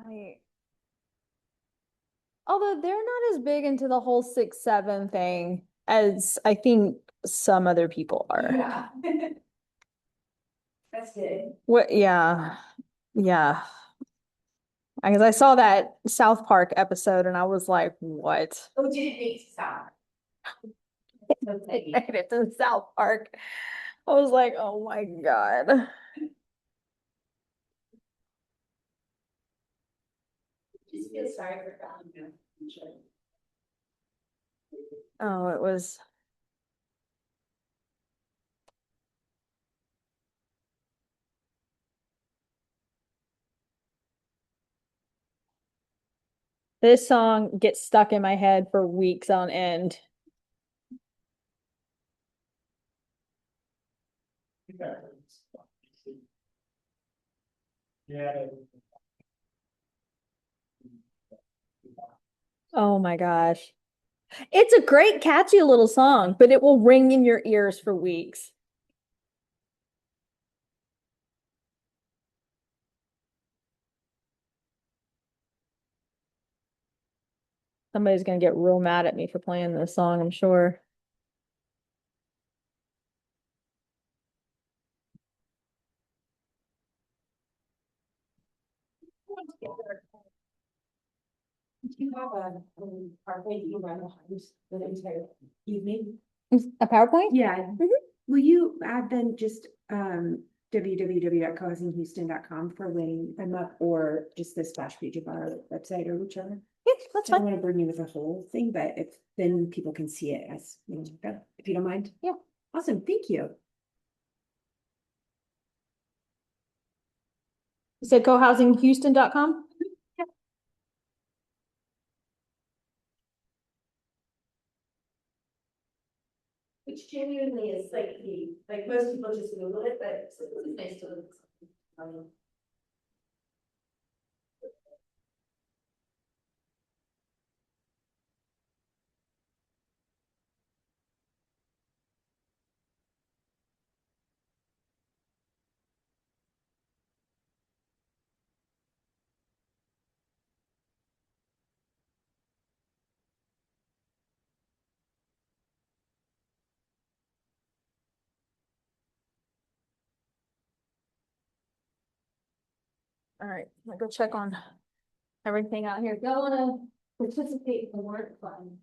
I although they're not as big into the whole 6-7 thing as I think some other people are. Yeah. That's good. What, yeah. Yeah. Because I saw that South Park episode and I was like, what? Oh, did it make sound? So They funny. made it to South Park. I was like, oh my God. Just feel sorry for them. Oh, it was this song gets stuck in my head for weeks on end. Yeah. Oh my gosh. It's a great, catchy little song, but it will ring in your ears for weeks. Somebody's gonna get real mad at me for playing this song, I'm sure. You have parfait you run the entire evening? A PowerPoint? Yeah. Mhm. Will you add then just www.cohousinghouston.com for when I'm up, or just the splash page of our website, or whichever? Yeah, that's I don't fine. want to burden you with the whole thing, but if then people can see it as go, if you don't mind. Yeah. Awesome, thank you. You said cohousinghouston.com? Which genuinely is like most people just Google it, but it's nice to look. All right, I'm gonna go check on everything out here. Don't wanna participate in the work fund.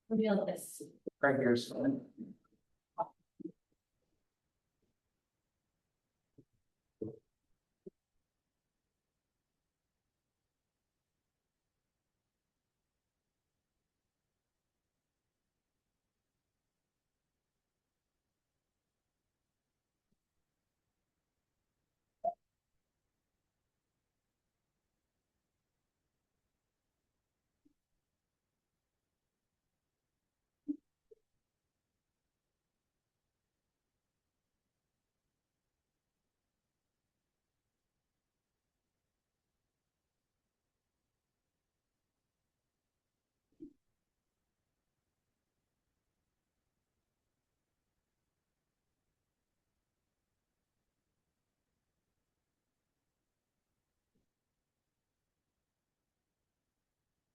Reveal this. Right here's fine.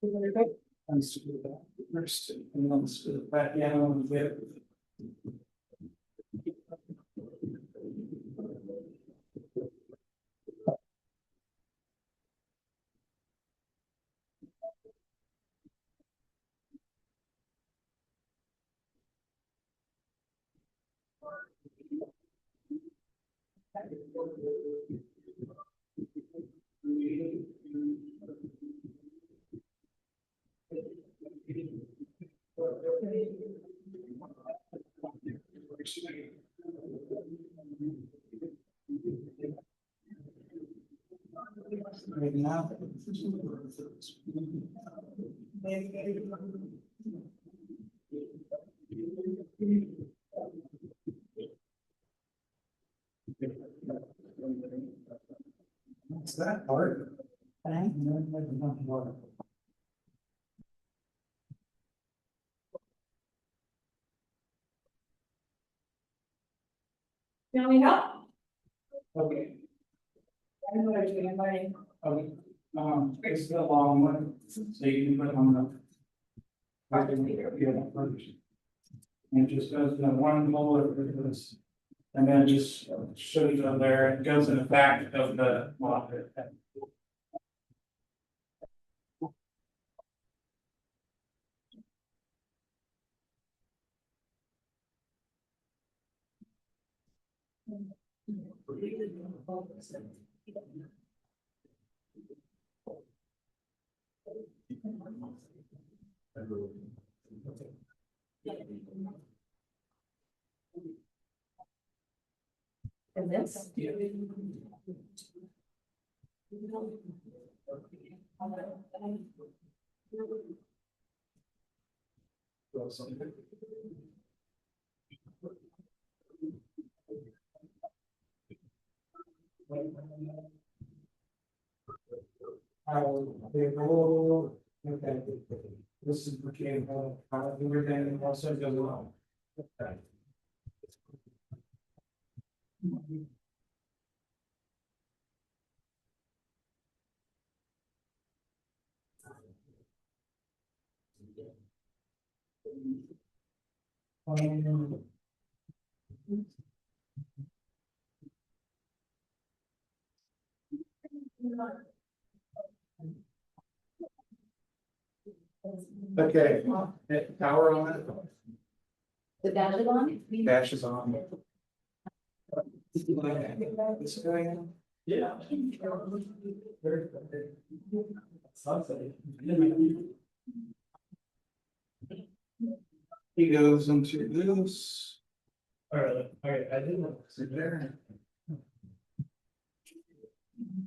Let's do that first, and then let's do it back down a bit. Right now. What's that part? You want me to help? Okay, I'm going to, I'm learning. okay, it's the long one, so you can put it on the. Yeah, first. And it just goes in one bullet with this. And then just shows you there, it goes in the back of the wallet. And this? Yeah. Okay. This is became how everything also goes along. Okay. Okay, power on it. The dash is on? Dash is on. This going? Yeah. He goes into this. Alright, I didn't sit there.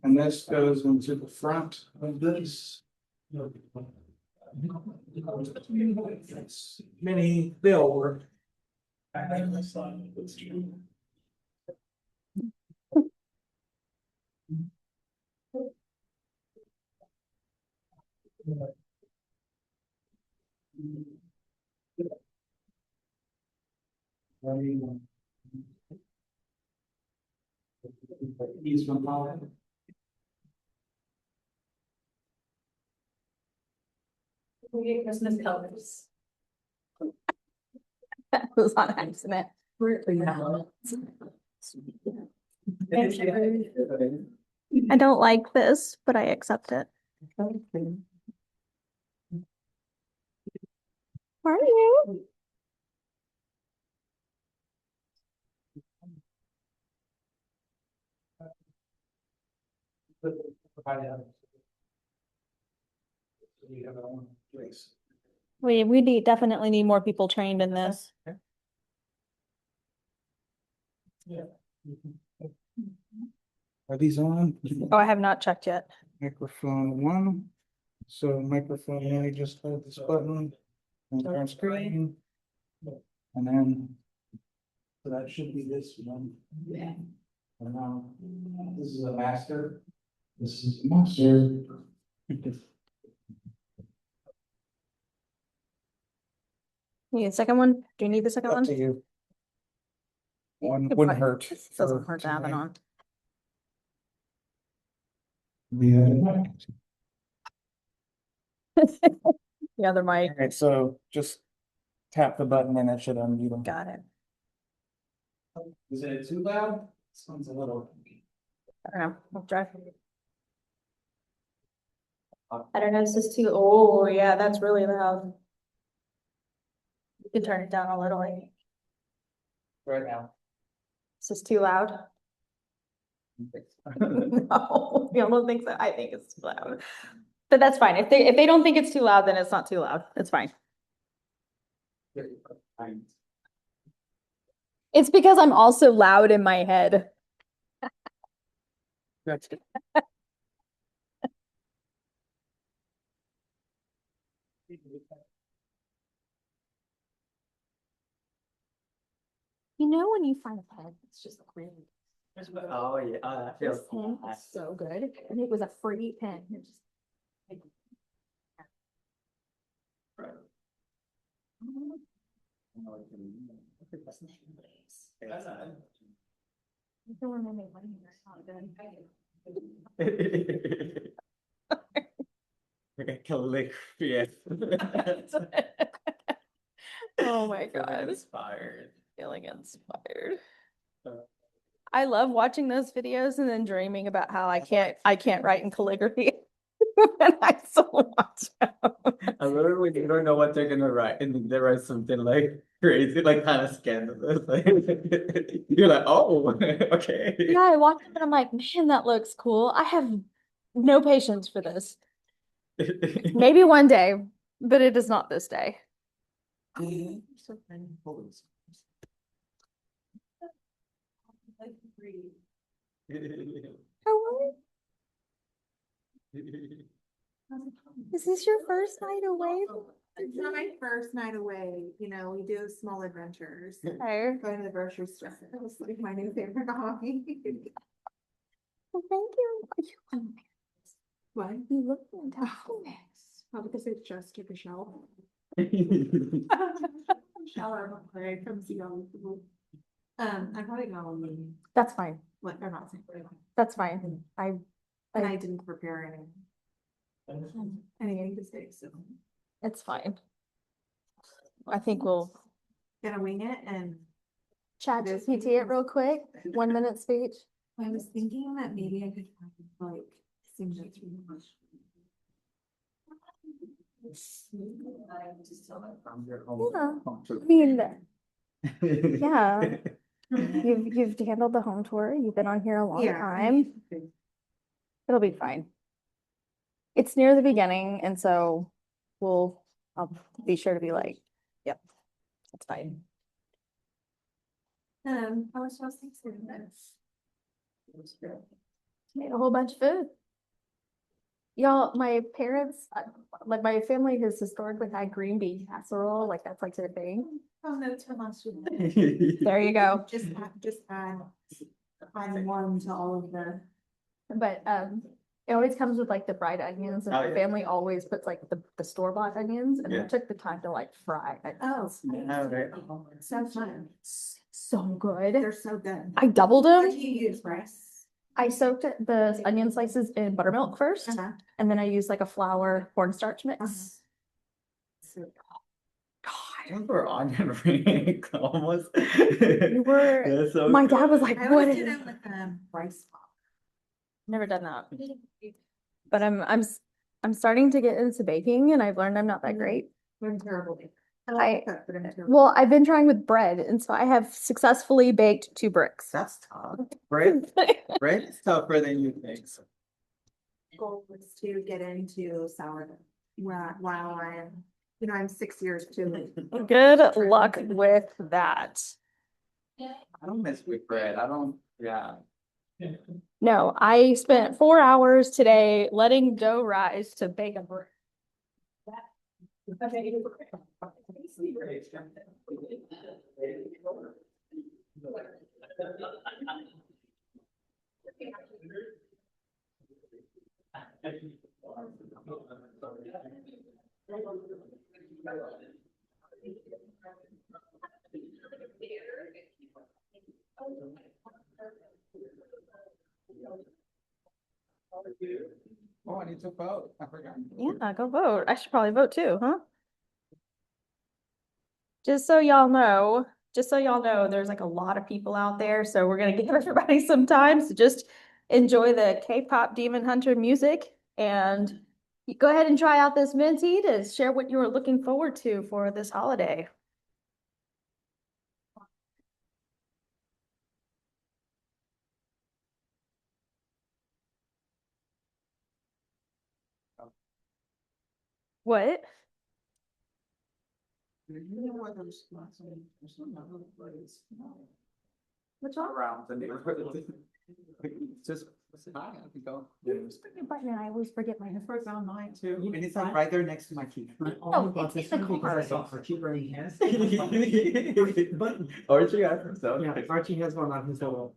And this goes into the front of this. Mini bill work. Eastwood Hall. We get Christmas colors. That was on accident. I don't like this, but I accept it. Are you? We need definitely need more people trained in this. Are these on? Oh, I have not checked yet. Microphone one. So microphone, one, you just hold this button. And turn screen. And then. So that should be this one. Yeah. And now, this is a master. This is a master. Need a second one? Do you need the second Up one? to you. One It wouldn't probably hurt. Doesn't hurt to have it on. Yeah. The other mic. All right, so just tap the button and it should unmute them. Got it. Is it too loud? Sounds a little. I don't know. I'll try. I don't know. Is this too? Oh, yeah, that's really loud. You can turn it down a little. Right now. Is this too loud? No, I don't think so. I think it's too loud. But that's fine. If they don't think it's too loud, then it's not too loud. It's fine. It's because I'm also loud in my head. That's You know when you find a pen, it's just really Oh yeah, that this feels pen is so good. And it was a free pen. It just I don't want to make money. That's not good. calligraphy. Oh my God. Inspired. Feeling inspired. I love watching those videos and then dreaming about how I can't write in calligraphy. And I still watch them. I remember when you don't know what they're gonna write, and then they write something like crazy, like kind of scandalous. Like, you're like, oh, okay. Yeah, I watch them and I'm like, man, that looks cool. I have no patience for this. Maybe one day, but it is not this day. Hello? Is this your first night away? It's not my first night away, you know, we do small adventures. Okay. Going to the grocery store, that was like my new favorite hobby. Well, thank you. What? You look fantastic. Probably because I just took a shower. Shower before I come see all the people. I'm probably not on the, That's fine. what, or not saying, That's fine. and I didn't prepare any mistakes, so. It's fine. I think we'll Gonna wing it and chat GPT it real quick. 1 minute speech. I was thinking that maybe I could like sing that through the bush. I mean, yeah. You've handled the home tour. You've been on here a long time. It'll be fine. It's near the beginning, and so I'll be sure to be like, yep, it's fine. How was y'all's Thanksgiving? Made a whole bunch of food. Y'all, my parents, like my family has historically had green bean casserole, like that's like their thing. Oh, no, too much. There you go. Just add one to all of the. But it always comes with like the fried onions, and Oh, my yeah. family always puts like the store-bought onions, and Yeah. we took the time to like fry onions. Oh, right. So fun. So good. They're so good. I doubled What them. do you use, rice? I soaked the onion slices in buttermilk first, and then I used like a flour cornstarch mix. So I remember onion ring almost. You were- That's so My dad was good. like, I "What always is do it?" them with rice pop. Never done that. But I'm starting to get into baking, and I've learned I'm not that great. I'm terrible. I I- like to cook, but I'm terrible. Well, I've been trying with bread, and so I have successfully baked 2 bricks. That's tough. Bread is tougher than you think. Goal was to get into sourdough while I'm, you know, I'm 6 years too late. Good luck with that. I don't mess with bread. I don't, yeah. No, I spent 4 hours today letting dough rise to bake a brick. I need to vote. I forgot. Yeah, go vote. I should probably vote too, huh? Just so y'all know, there's like a lot of people out there, so we're gonna give everybody some time to just enjoy the K-pop Demon Hunter music and go ahead and try out this minty to share what you were looking forward to for this holiday. What? What's wrong? Around the neighborhood. Just hi, I can go. Just put your button and I always forget my First on mine too. And it's like right there next to my key. Oh, it's in the car. Archie has himself. Yeah, Archie has one on his little.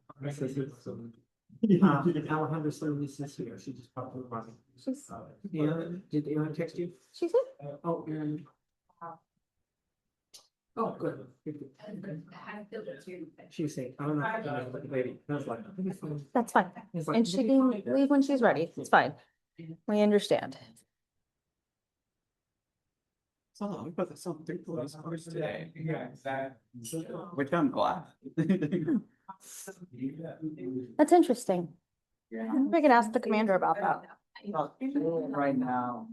Alejandra Solis is here. She just popped up on. She's, Did Aaron text you? she's it? Oh, Aaron. Oh, good. Good. She was saying, I don't know, but the baby, I was like, I think it's fine. That's fine. It's like, And she can leave when she's ready. It's fine. We understand. So we put some 3 police cars today. Yeah, exactly. Which I'm glad. That's interesting. We could ask the commander about that. Right now.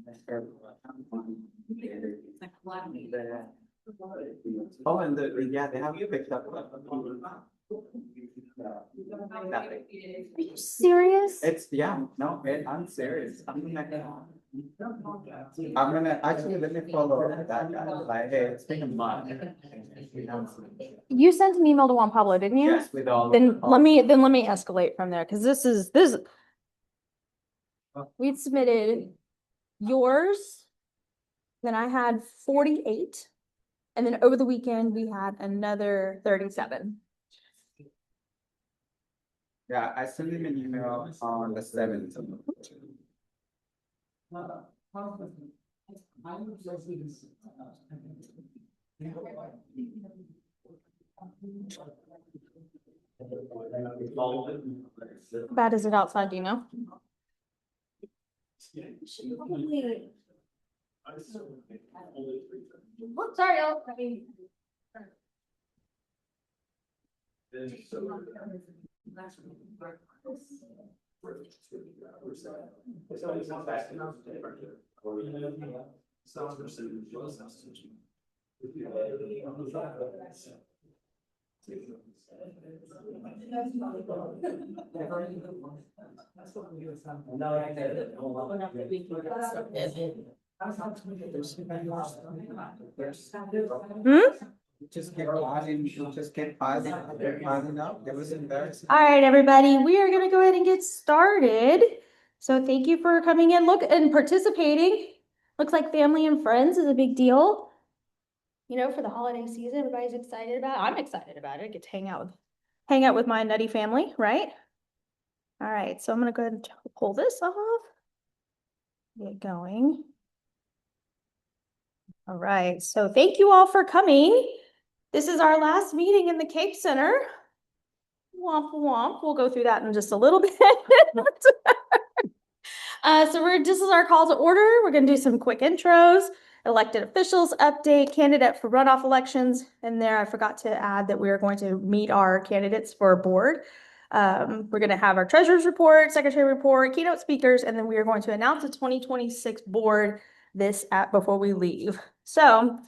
Oh, and yeah, they have picked up. Nothing. Are you serious? It's, yeah, no, I'm serious. I'm gonna, actually, let me follow up with that guy, like, hey, it's been a month. You sent an email to Juan Pablo, didn't you? Yes, with all. Then let me escalate from there, because this. We'd submitted yours, then I had 48, and then over the weekend, we had another 37. Yeah, I sent him an email on the 7th. How bad is it outside, do you know? Whoops, sorry, I mean. Just keep pausing, pausing up, it was embarrassing. All right, everybody, we are gonna go ahead and get started. So thank you for coming in, look, and participating. Looks like family and friends is a big deal. You know, for the holiday season, everybody's excited about it. I'm excited about it. I get to hang out with my nutty family, right? All right, so I'm gonna go ahead and pull this off. Get going. All right, so thank you all for coming. This is our last meeting in the Cape Center. Womp womp. We'll go through that in just a little bit. This is our call to order. We're going to do some quick intros, elected officials update, candidate for runoff elections. And there I forgot to add that we are going to meet our candidates for board. We're going to have our treasurer's report, secretary report, keynote speakers, and then we are going to announce the 2026 board before we leave. So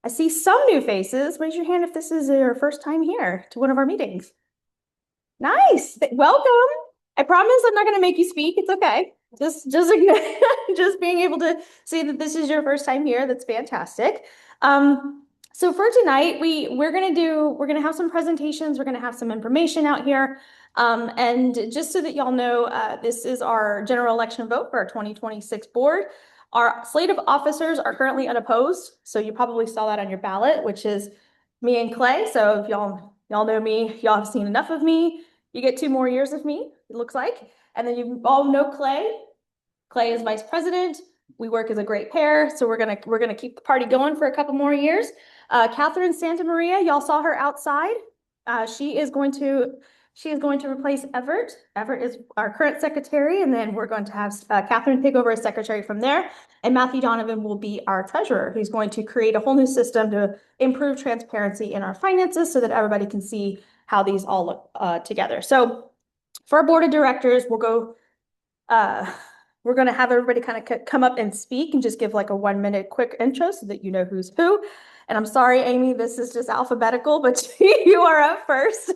I see some new faces. Raise your hand if this is your first time here to one of our meetings. Nice. Welcome. I promise I'm not going to make you speak. It's okay. Just just being able to say that this is your first time here. That's fantastic. So for tonight, we're gonna have some presentations. We're gonna have some information out here. And just so that y'all know, this is our general election vote for our 2026 board. Our slate of officers are currently unopposed. So you probably saw that on your ballot, which is me and Clay. So if y'all know me, y'all have seen enough of me. You get 2 more years of me, it looks like. And then you all know Clay. Clay is vice president. We work as a great pair. So we're gonna keep the party going for a couple more years. Catherine Santa Maria, y'all saw her outside. She is going to She is going to replace Everett. Everett is our current secretary, and then we're going to have Catherine take over as secretary from there. And Matthew Donovan will be our treasurer, who's going to create a whole new system to improve transparency in our finances so that everybody can see how these all look together. So for our board of directors, we'll go, we're going to have everybody kind of come up and speak and just give like a 1-minute quick intro so that you know who's who. And I'm sorry, Amy, this is just alphabetical, but you are up first.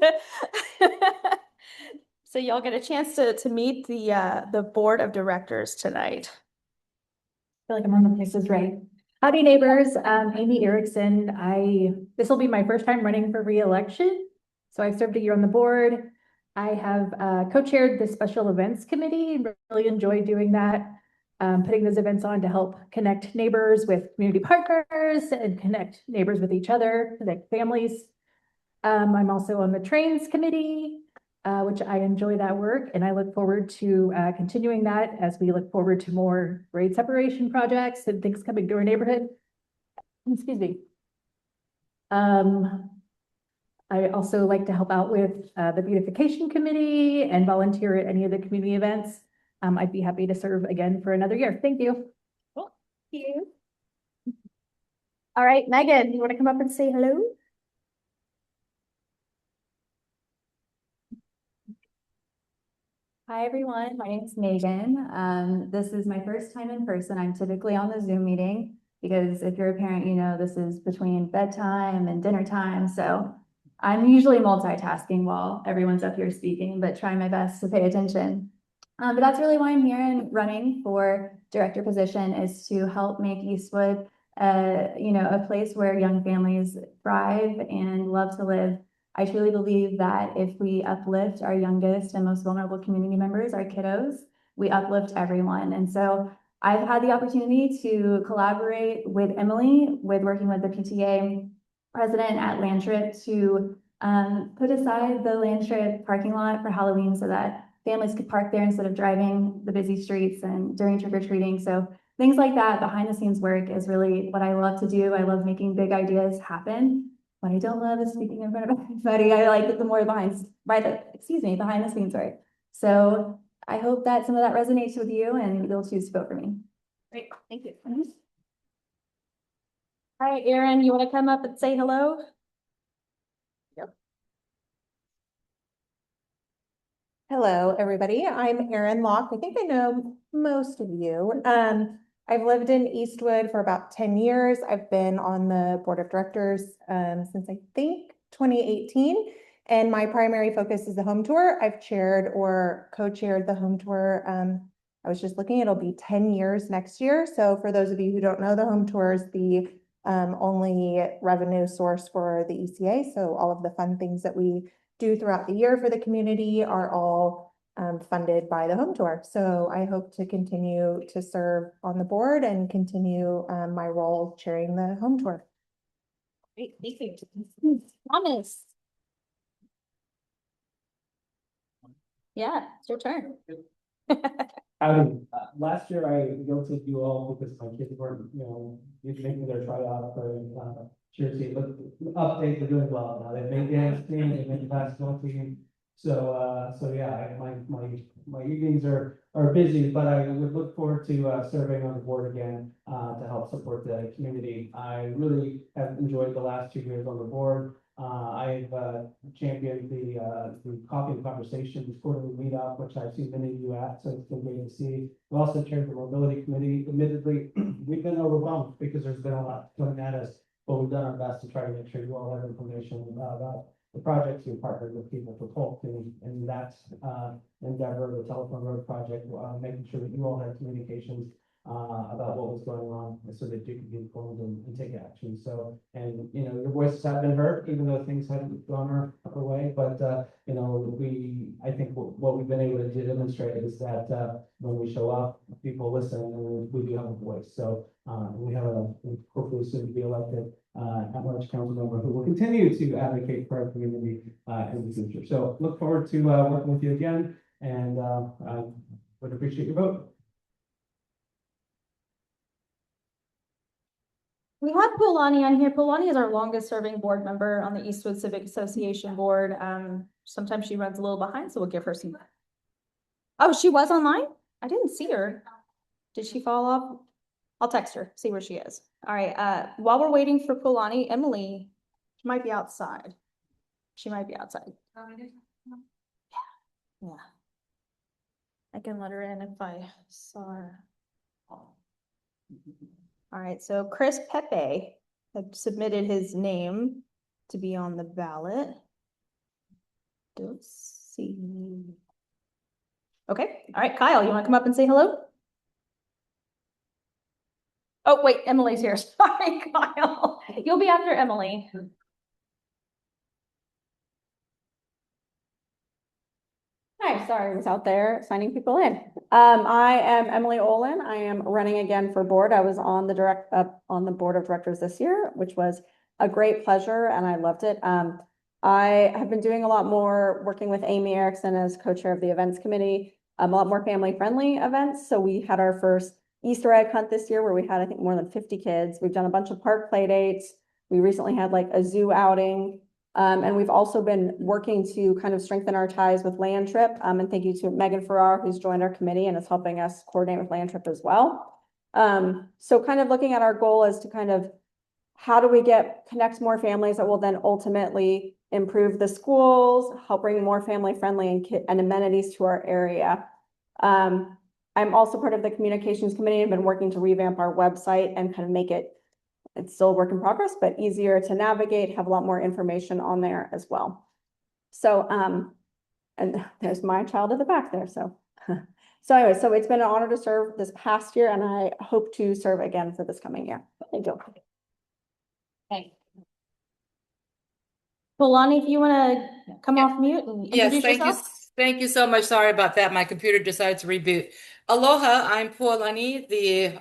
So y'all get a chance to meet the board of directors tonight. I feel like I'm on the places right. Howdy neighbors, Amy Erickson. This will be my first time running for re-election. So I've served a year on the board. I have co-chaired the special events committee, really enjoyed doing that. Putting those events on to help connect neighbors with community partners and connect neighbors with each other, connect families. I'm also on the trains committee, which I enjoy that work, and I look forward to continuing that as we look forward to more grade separation projects and things coming to our neighborhood. Excuse me. I also like to help out with the beautification committee and volunteer at any of the community events. I'd be happy to serve again for another year. Thank you. Cool. Thank you. All right, Megan, you want to come up and say hello? Hi, everyone. My name is Megan. This is my first time in person. I'm typically on the Zoom meeting because if you're a parent, you know this is between bedtime and dinner time. So I'm usually multitasking while everyone's up here speaking, but trying my best to pay attention. But that's really why I'm here and running for director position, is to help make Eastwood, a place where young families thrive and love to live. I truly believe that if we uplift our youngest and most vulnerable community members, our kiddos, we uplift everyone. And so I've had the opportunity to collaborate with Emily, with working with the PTA president at Land Trip to put aside the Land Trip parking lot for Halloween so that families could park there instead of driving the busy streets and during trick-or-treating. So things like that, behind the scenes work, is really what I love to do. I love making big ideas happen. What I don't love is speaking in front of everybody. I like it the more behind the scenes work. So I hope that some of that resonates with you and you'll choose to vote for me. Great, thank you. All right, Erin, you want to come up and say hello? Hello, everybody. I'm Erin Locke. I think I know most of you. I've lived in Eastwood for about 10 years. I've been on the board of directors since I think 2018. And my primary focus is the home tour. I've chaired or co-chaired the home tour. I was just looking, it'll be 10 years next year. So for those of you who don't know, the home tour is the only revenue source for the ECA. So all of the fun things that we do throughout the year for the community are all funded by the home tour. So I hope to continue to serve on the board and continue my role chairing the home tour. Great, thank you. Thomas. Yeah, it's your turn. Last year I guilted you all because my kids weren't, making their tryout for cheer team, but update, they're doing well now. They've made the dance team, they've made the basketball team. So yeah, my evenings are busy, but I would look forward to serving on the board again to help support the community. I really have enjoyed the last 2 years on the board. I've championed the coffee and conversations quarterly meetup, which I've seen many of you at, so it's been great to see. We also chaired the mobility committee. Admittedly, we've been overwhelmed because there's been a lot coming at us, but we've done our best to try to make sure you all have information about the projects. We partnered with people for Polk and that endeavor, the Telephone Road project, making sure that you all had communications about what was going on so that you could be informed and take action. So, and your voices have been heard, even though things haven't gone our way. But I think what we've been able to demonstrate is that when we show up, people listen, and we do have a voice. So we have a hopefully soon to be elected at-large council member who will continue to advocate for our community in the future. So look forward to working with you again, and I would appreciate your vote. We have Pulani on here. Pulani is our longest serving board member on the Eastwood Civic Association board. Sometimes she runs a little behind, so we'll give her some. Oh, she was online? I didn't see her. Did she fall off? I'll text her, see where she is. All right, while we're waiting for Pulani, Emily, she might be outside. She might be outside. Yeah. I can let her in if I saw her. All right, so Chris Pepe had submitted his name to be on the ballot. Don't see. Okay, all right, Kyle, you want to come up and say hello? Oh, wait, Emily's here. Sorry, Kyle. You'll be after Emily. Hi, sorry, I was out there signing people in. I am Emily Olin. I am running again for board. I was on the board of directors this year, which was a great pleasure and I loved it. I have been doing a lot more working with Amy Erickson as co-chair of the events committee, a lot more family-friendly events. So we had our first Easter egg hunt this year where we had, I think, more than 50 kids. We've done a bunch of park play dates. We recently had like a zoo outing. And we've also been working to kind of strengthen our ties with Land Trip. And thank you to Megan Farrar, who's joined our committee and is helping us coordinate with Land Trip as well. So kind of looking at our goal is to kind of how do we connect more families that will then ultimately improve the schools, help bring more family friendly and amenities to our area. I'm also part of the communications committee and been working to revamp our website and kind of make it's still a work in progress, but easier to navigate, have a lot more information on there as well. So, and there's my child at the back there. So, anyway, so it's been an honor to serve this past year and I hope to serve again for this coming year. Thank you. Thanks. Pulani, if you want to come off mute and introduce yourself. Thank you so much. Sorry about that. My computer decided to reboot. Aloha, I'm Pualani, the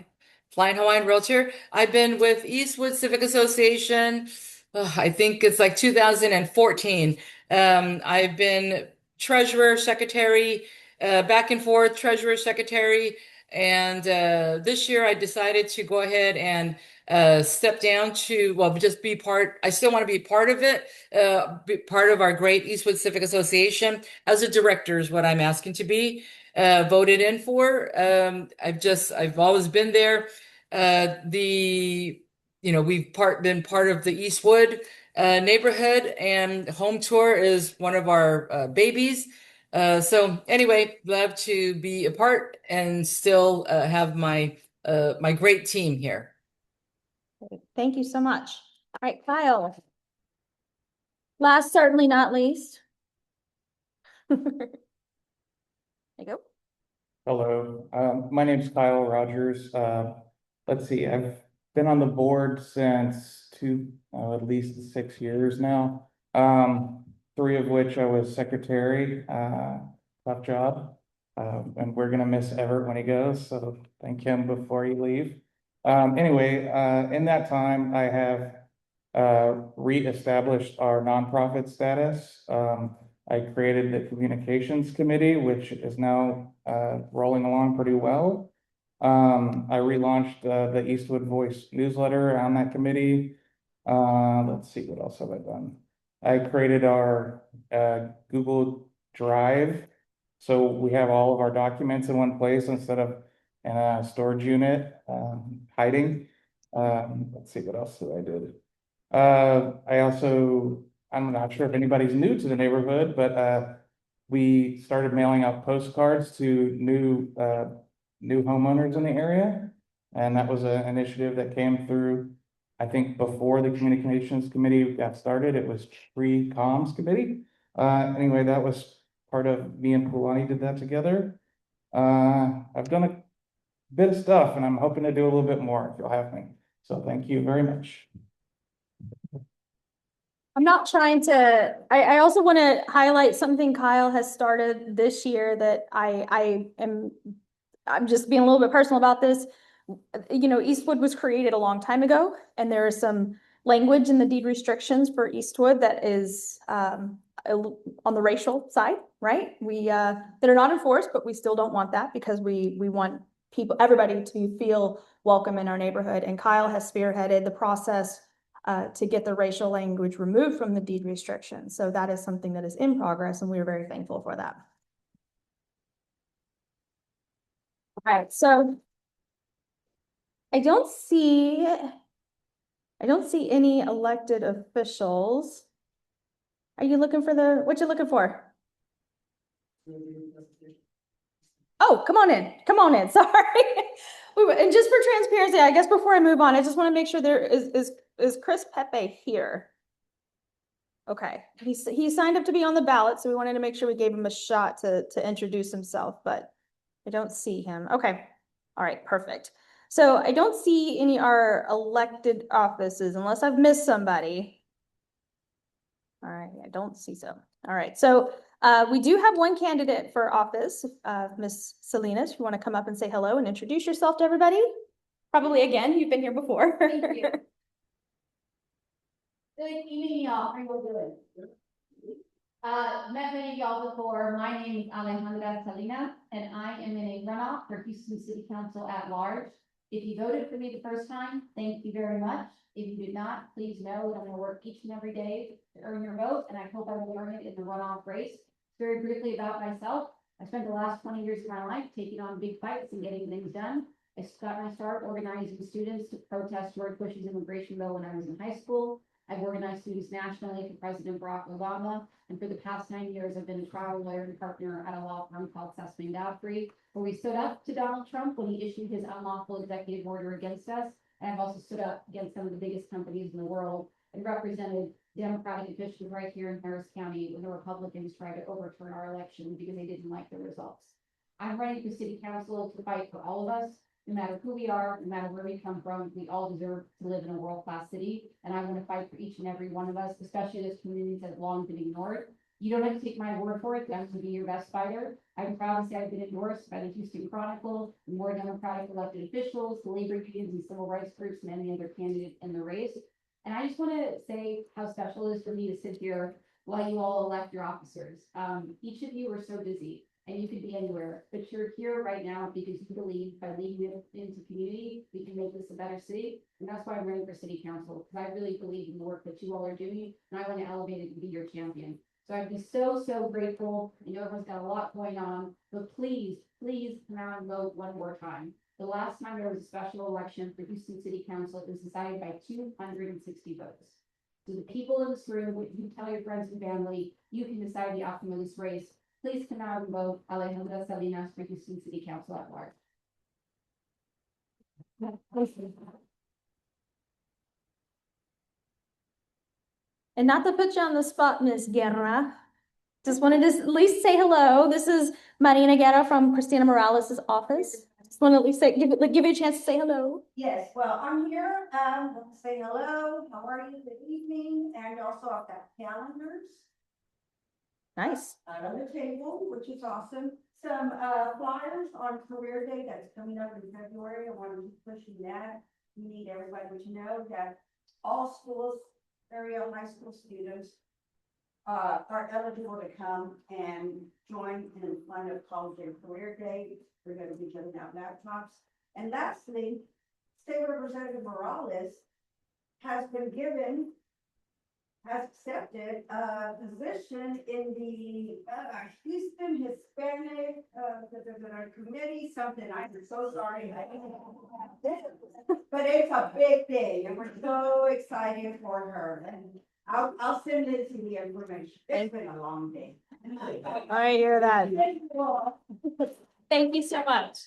Flying Hawaiian Realtor. I've been with Eastwood Civic Association, I think it's like 2014. I've been treasurer, secretary, back and forth, treasurer, secretary. And this year I decided to go ahead and step down to, well, just be part. I still want to be part of it, be part of our great Eastwood Civic Association as a director is what I'm asking to be voted in for. I've always been there. We've been part of the Eastwood neighborhood, and home tour is one of our babies. So anyway, love to be a part and still have my great team here. Thank you so much. All right, Kyle. Last, certainly not least. There you go. Hello, my name's Kyle Rogers. Let's see, I've been on the board since at least 6 years now. 3 of which I was secretary, tough job. And we're gonna miss Everett when he goes, so thank him before you leave. Anyway, in that time, I have reestablished our nonprofit status. I created the communications committee, which is now rolling along pretty well. I relaunched the Eastwood Voice newsletter on that committee. Let's see, what else have I done? I created our Google Drive. So we have all of our documents in one place instead of in a storage unit hiding. Let's see, what else did I do? I'm not sure if anybody's new to the neighborhood, but we started mailing out postcards to new homeowners in the area. And that was an initiative that came through, I think before the communications committee got started, it was Tree Comms Committee. Anyway, that was part of me and Pulani did that together. I've done a bit of stuff and I'm hoping to do a little bit more if you'll have me. So thank you very much. I'm not trying to, I also want to highlight something Kyle has started this year that I'm just being a little bit personal about this. You know, Eastwood was created a long time ago, and there is some language in the deed restrictions for Eastwood that is on the racial side, right? That are not enforced, but we still don't want that because we want everybody to feel welcome in our neighborhood. And Kyle has spearheaded the process to get the racial language removed from the deed restriction. So that is something that is in progress, and we are very thankful for that. All right, so I don't see any elected officials. Are you looking for what you looking for? Oh, come on in, sorry. And just for transparency, I guess before I move on, I just want to make sure there is Chris Pepe here? Okay, he signed up to be on the ballot, so we wanted to make sure we gave him a shot to introduce himself, but I don't see him. Okay, all right, perfect. So I don't see any our elected offices unless I've missed somebody. All right, I don't see so. All right, so we do have one candidate for office, Miss Salinas. If you want to come up and say hello and introduce yourself to everybody. Probably again, you've been here before. Thank you. Good evening, y'all. How you doing? Met many of y'all before. My name is Alejandra Salinas, and I am in a runoff for Houston City Council at large. If you voted for me the first time, thank you very much. If you did not, please know that I'm gonna work each and every day to earn your vote, and I hope I will earn it in the runoff race. Very briefly about myself, I spent the last 20 years of my life taking on big fights and getting things done. I got my start organizing students to protest George Bush's immigration bill when I was in high school. I've organized students nationally for President Barack Obama, and for the past 9 years, I've been a trial lawyer and partner at a law firm called Sussman Godfrey, where we stood up to Donald Trump when he issued his unlawful executive order against us. And I've also stood up against some of the biggest companies in the world and represented Democratic officials right here in Harris County when the Republicans tried to overturn our election because they didn't like the results. I'm running for city council to fight for all of us. No matter who we are, no matter where we come from, we all deserve to live in a world-class city. And I want to fight for each and every one of us, especially those communities that have long been ignored. You don't have to take my word for it. I'm going to be your best fighter. I'm proud to say I've been endorsed by the Houston Chronicle, more Democratic elected officials, the labor unions and civil rights groups, and any other candidate in the race. And I just want to say how special it is for me to sit here while you all elect your officers. Each of you are so busy. And you could be anywhere, but you're here right now because you believe by leading it into community, we can make this a better city. And that's why I'm running for city council, because I really believe in the work that you all are doing, and I want to elevate it and be your champion. So I'd be so, so grateful. I know everyone's got a lot going on, but please, please come out and vote one more time. The last time there was a special election for Houston City Council, it was decided by 260 votes. So the people in this room, you can tell your friends and family, you can decide the outcome of this race. Please come out and vote Alejandra Salinas for Houston City Council at large. And not to put you on the spot, Miss Guerra, just wanted to at least say hello. This is Marina Guerra from Christina Morales' office. Just want to at least give you a chance to say hello. Yes, well, I'm here, to say hello, how are you, good evening, and also I've got calendars Nice. on the table, which is awesome. Some flyers on Career Day that's coming up in February. I want to keep pushing that. We need everybody to know that all schools, area high school students are eligible to come and join in one of College and Career Day. We're going to be giving out laptops. And lastly, State Representative Morales has accepted a position in the Houston Hispanic committee, something, I'm so sorry. But it's a big thing and we're so excited for her. And I'll send it to the information. It's been a long day. I hear that. Thank you so much.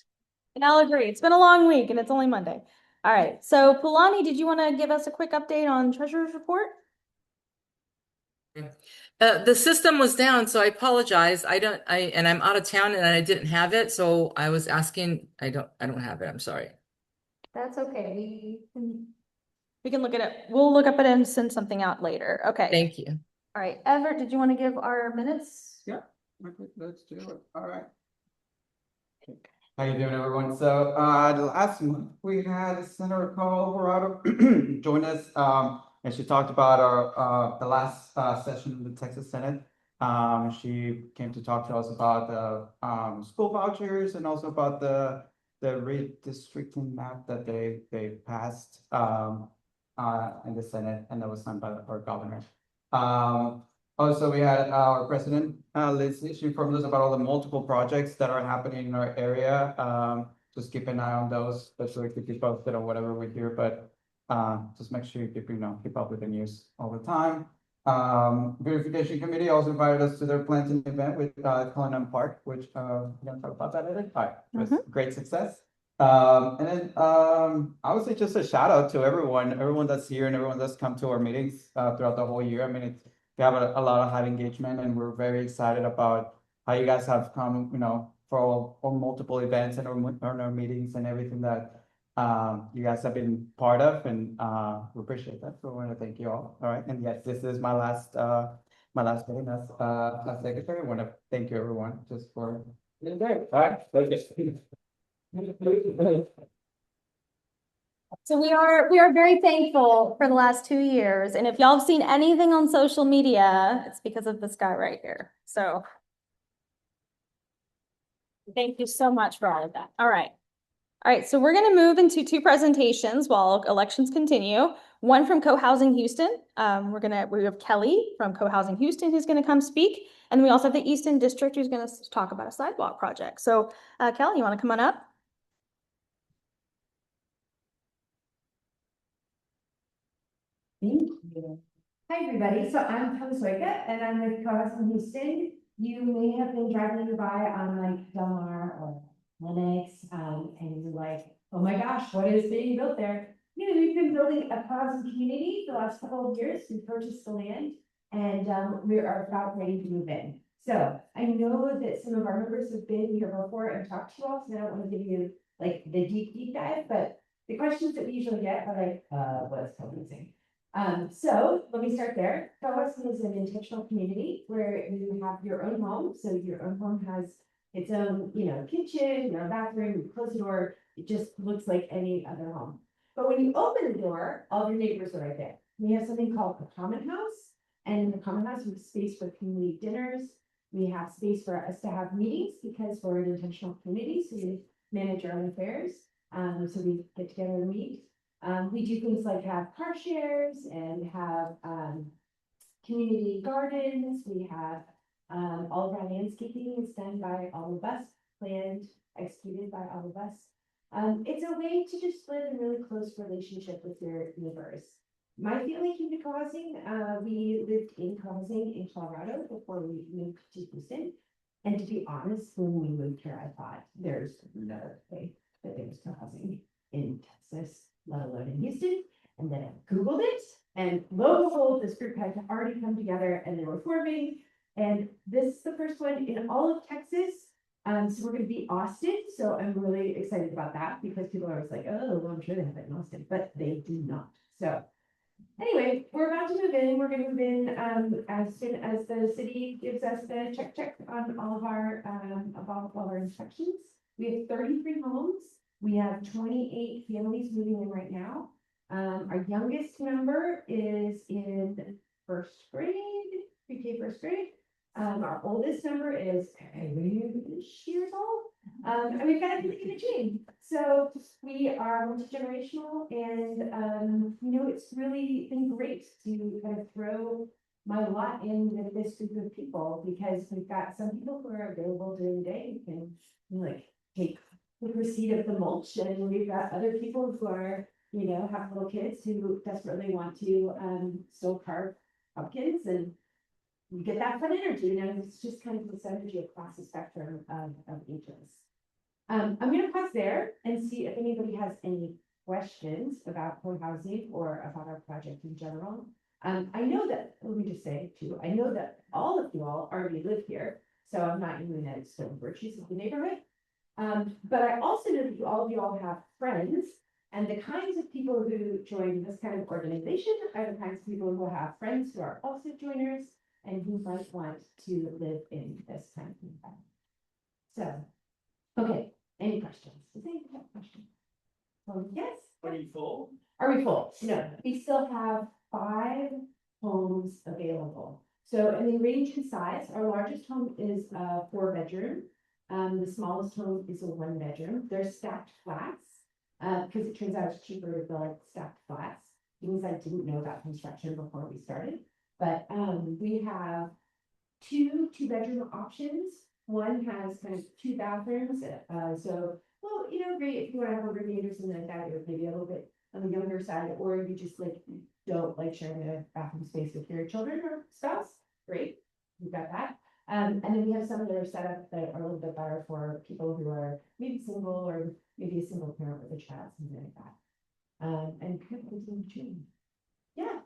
And I'll agree. It's been a long week and it's only Monday. All right. So Pulani, did you want to give us a quick update on Treasurer's report? The system was down, so I apologize. And I'm out of town and I didn't have it, so I was asking. I don't have it. I'm sorry. That's okay. We can look at it. We'll look up it and send something out later. Okay. Thank you. All right. Everett, did you want to give our minutes? Yeah, let's do it. All right. How you doing, everyone? So the last month we had Senator Carl Alvarado join us, and she talked about our the last session of the Texas Senate. She came to talk to us about the school vouchers and also about the the redistricting map that they passed in the Senate, and that was signed by our governor. Also, we had our president, Liz, she informed us about all the multiple projects that are happening in our area. Just keep an eye on those, especially if you keep posted on whatever we hear, but just make sure you keep up with the news all the time. Beautification Committee also invited us to their planting event with Cullinan Park, which we're gonna talk about that later. All right, it was great success. And then I would say just a shout out to everyone that's here and everyone that's come to our meetings throughout the whole year. I mean, we have a lot of high engagement, and we're very excited about how you guys have come, for all multiple events and our meetings and everything that you guys have been part of, and we appreciate that. So I want to thank you all. All right, and yes, this is my last meeting as secretary. I want to thank you everyone just for being there. All right, thank you. So we are very thankful for the last 2 years. And if y'all have seen anything on social media, it's because of this guy right here. So thank you so much for all of that. All right. All right, so we're going to move into 2 presentations while elections continue. One from Co-Housing Houston. We have Kelly from Co-Housing Houston who's going to come speak. And we also have the Easton District who's going to talk about a sidewalk project. So Kelly, you want to come on up? Thank you. Hi, everybody. So I'm Kelly Soika, and I'm with Co-Housing Houston. You may have been driving by on like Del Mar or Lennox, and you're like, oh my gosh, what is being built there? We've been building a co-housing community the last couple of years. We purchased the land, and we are about ready to move in. So I know that some of our members have been here before and talked to you all, so I don't want to give you like the deep dive, but the questions that we usually get are like, what's co-housing? So let me start there. Co-housing is an intentional community where you have your own home. So your own home has its own, kitchen, bathroom, you close the door. It just looks like any other home. But when you open the door, all your neighbors are right there. We have something called a common house. And in the common house, we have space for community dinners. We have space for us to have meetings because we're an intentional community. So we manage our own affairs. So we get together and meet. We do things like have car shares and have community gardens. We have all of our landscaping is done by all of us, planned, executed by all of us. It's a way to just live in really close relationship with your neighbors. My family came to co-housing. We lived in co-housing in Colorado before we moved to Houston. And to be honest, when we moved here, I thought there's no way that there was co-housing in Texas, let alone in Houston. And then I Googled it, and lo and behold, this group had already come together and they were forming. And this is the first one in all of Texas. So we're going to be Austin. So I'm really excited about that because people are always like, oh, well, I'm sure they have it in Austin, but they do not. So anyway, we're about to move in. We're going to move in as soon as the city gives us the check on all of our inspections. We have 33 homes. We have 28 families moving in right now. Our youngest member is in first grade, pre-K first grade. Our oldest member is 8 years old. And we've got everything in between. So we are multi-generational, and it's really been great to kind of throw my lot in with this group of people, because we've got some people who are available during the day who can like take the receipt of the mulch, and we've got other people who are, have little kids who desperately want to still carve pumpkins, and you get that fun energy. It's just kind of this energy across the spectrum of ages. I'm going to pause there and see if anybody has any questions about co-housing or about our project in general. I know that, let me just say too, I know that all of you all already live here, so I'm not even at stone virtues of the neighborhood. But I also know that all of you all have friends, and the kinds of people who join this kind of organization are the kinds of people who have friends who are also joiners and who might want to live in this kind of environment. So, okay, any questions? Does anyone have a question? Yes? Are you full? Are we full? No, we still have 5 homes available. So, and they range in size. Our largest home is a 4-bedroom. The smallest home is a 1 bedroom. They're stacked flats. Because it turns out it's cheaper to build stacked flats. Things I didn't know about construction before we started. But we have two-bedroom options. One has kind of 2 bathrooms, so, well, great if you want to have a roommate or something like that, it would maybe a little bit on the younger side, or you just like don't like sharing a bathroom space with your children or spouse, great, we've got that. And then we have some that are set up that are a little bit better for people who are maybe single or maybe a single parent with a child, something like that. And kind of continue to change. Yeah.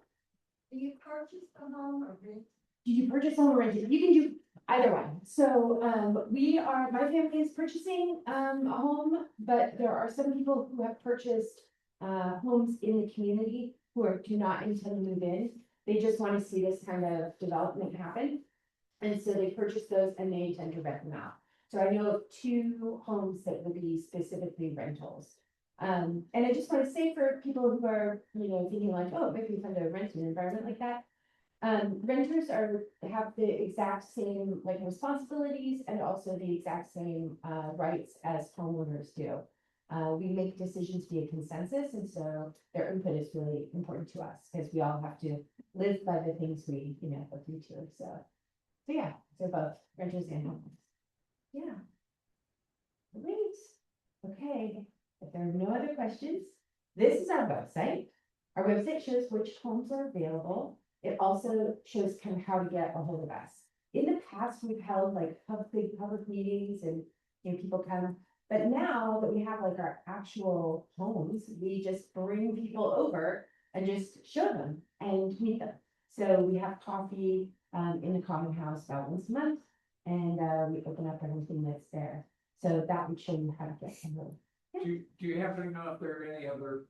Do you purchase a home or rent? Do you purchase home or rent it? You can do either one. So my family is purchasing a home, but there are some people who have purchased homes in the community do not intend to move in. They just want to see this kind of development happen. And so they purchase those and they intend to rent them out. So I know of 2 homes that will be specifically rentals. And I just want to say for people who are, thinking like, oh, maybe fun to rent in an environment like that. Renters have the exact same like responsibilities and also the exact same rights as homeowners do. We make decisions via consensus, and so their input is really important to us because we all have to live by the things we, agree to. So yeah, so both renters and homeowners. Yeah. Great. Okay. If there are no other questions, this is our website. Our website shows which homes are available. It also shows kind of how to get a hold of us. In the past, we've held like big public meetings and people come, but now that we have like our actual homes, we just bring people over and just show them and meet them. So we have coffee in the common house about once a month, and we open up everything that's there. So that would show you how to get some of them. Do you happen to know if there are any other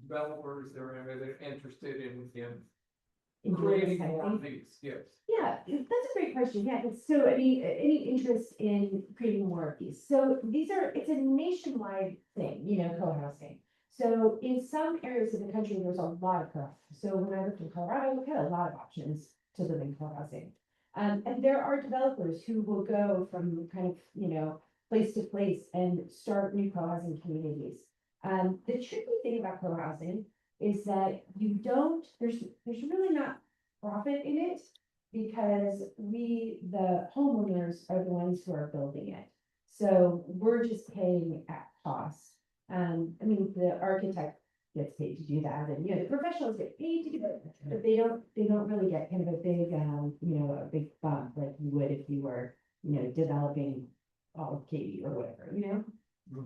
developers that are interested in creating more of these? Yes. Yeah, that's a great question. Yeah, so any interest in creating more of these? So it's a nationwide thing, co-housing. So in some areas of the country, there's a lot of co-housing. So when I lived in Colorado, we had a lot of options to live in co-housing. And there are developers who will go from kind of, place to place and start new co-housing communities. The tricky thing about co-housing is that there's really not profit in it because the homeowners are the ones who are building it. So we're just paying at cost. The architect gets paid to do that, and the professionals get paid to do it, but they don't really get kind of a big a big bump like you would if you were developing all of Katy or whatever.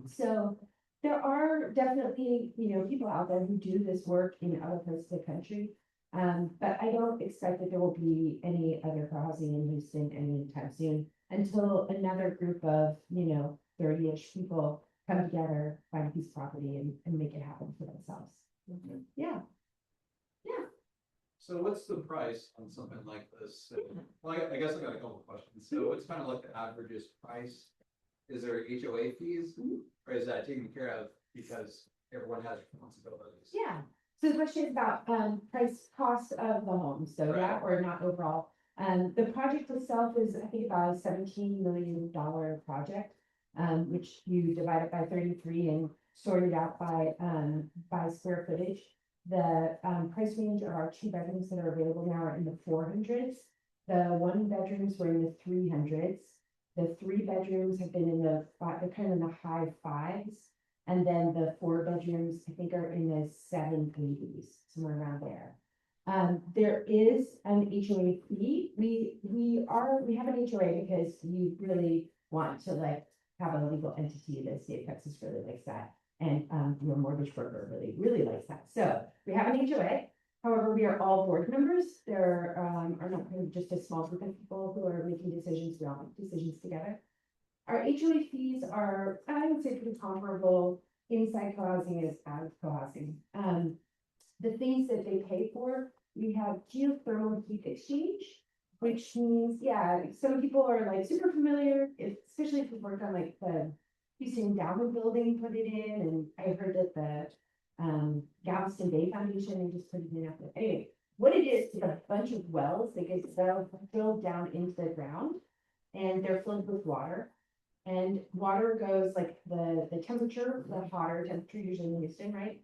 So there are definitely people out there who do this work in other parts of the country, but I don't expect that there will be any other co-housing in Houston anytime soon until another group of 30-ish people come together, find a piece of property and make it happen for themselves. Okay. Yeah. So what's the price on something like this? Well, I guess I got a couple of questions. So what's kind of like the average's price? Is there HOA fees, or is that taken care of because everyone has responsibilities? Yeah. So the question is about price cost of the home. So Right. yeah, or not overall. The project itself is I think about a $17 million project. Which you divide it by 33 and sort it out by square footage. The price range of our 2 bedrooms that are available now are in the 400s. The 1 bedrooms were in the 300s. The 3 bedrooms have been in they're kind of in the high 5s. And then the 4 bedrooms, I think, are in the 780s, somewhere around there. There is an HOA fee. We have an HOA because we really want to have a legal entity. The state of Texas really likes that. And your mortgage broker really likes that. So we have an HOA. However, we are all board members. There are not kind of just a small group of people who are making decisions. We all make decisions together. Our HOA fees are, I would say, pretty comparable inside co-housing as out of co-housing. The things that they pay for, we have geothermal heat exchange, which means, some people are super familiar, especially if you've worked on the Houston Endowment building, put it in, and I heard that the Galveston Bay Foundation, they just put it in after. Anyway, what it is a bunch of wells that get drilled down into the ground, and they're filled with water. And water goes like the temperature, the hotter temperature usually in Houston, right?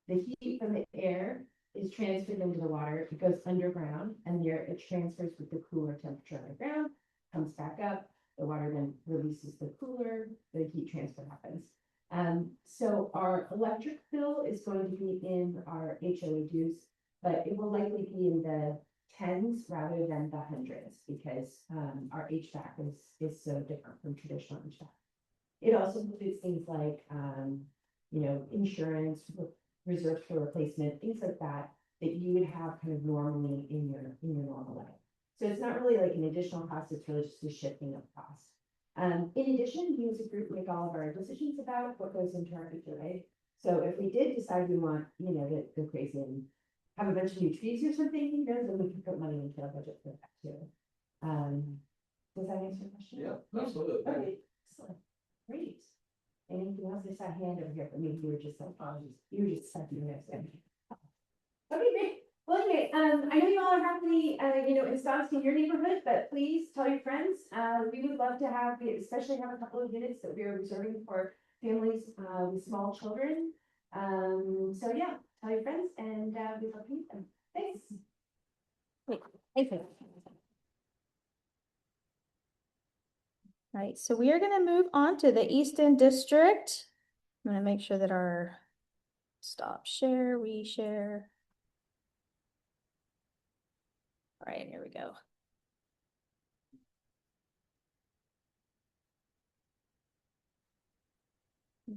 The heat from the air is transferred into the water, it goes underground, and there it transfers with the cooler temperature underground, comes back up, the water then releases the cooler, the heat transfer happens. So our electric bill is going to be in our HOA dues, but it will likely be in the tens rather than the hundreds, because our HVAC is so different from traditional HVAC. It also includes things like insurance, reserves for replacement, things like that, that you would have kind of normally in your normal life. So it's not really like an additional cost, it's really just a shifting of cost. In addition, we as a group make all of our decisions about what goes into our HOA. So if we did decide we want, to go crazy and have a bunch of new trees or something, then we can put money into our budget for that too. Does that answer your question? Yeah, absolutely. Okay, excellent, great. Anything else? I saw a hand over here, but maybe you were just like, you were just sucking this in. Okay, great. Well, anyway, I know you all are happily, ensconced in your neighborhood, but please tell your friends. We would love to especially have a couple of units that we are reserving for families with small children. So yeah, tell your friends, and we'd love to meet them. Thanks. Thank you. All right, so we are going to move on to the Easton District. I'm going to make sure that our stop share, reshare. All right, here we go.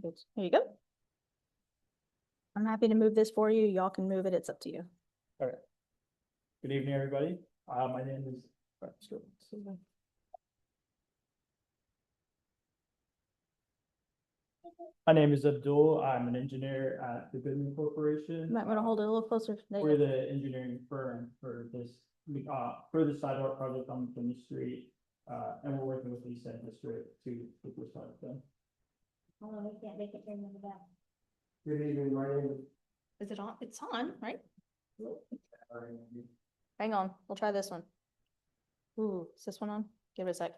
There you go. I'm happy to move this for you. Y'all can move it. It's up to you. All right. Good evening, everybody. My name is. My name is Abdul. I'm an engineer at the Goodman Corporation. You might want to hold it a little closer. There you We're go. the engineering firm for this sidewalk project on the street. And we're working with the East End District to get this project done. Hold on, we can't make it here in the back. Good evening, my name Is it on? It's on, right? is. Hang on, we'll try this one. Ooh, is this one on? Give it a sec.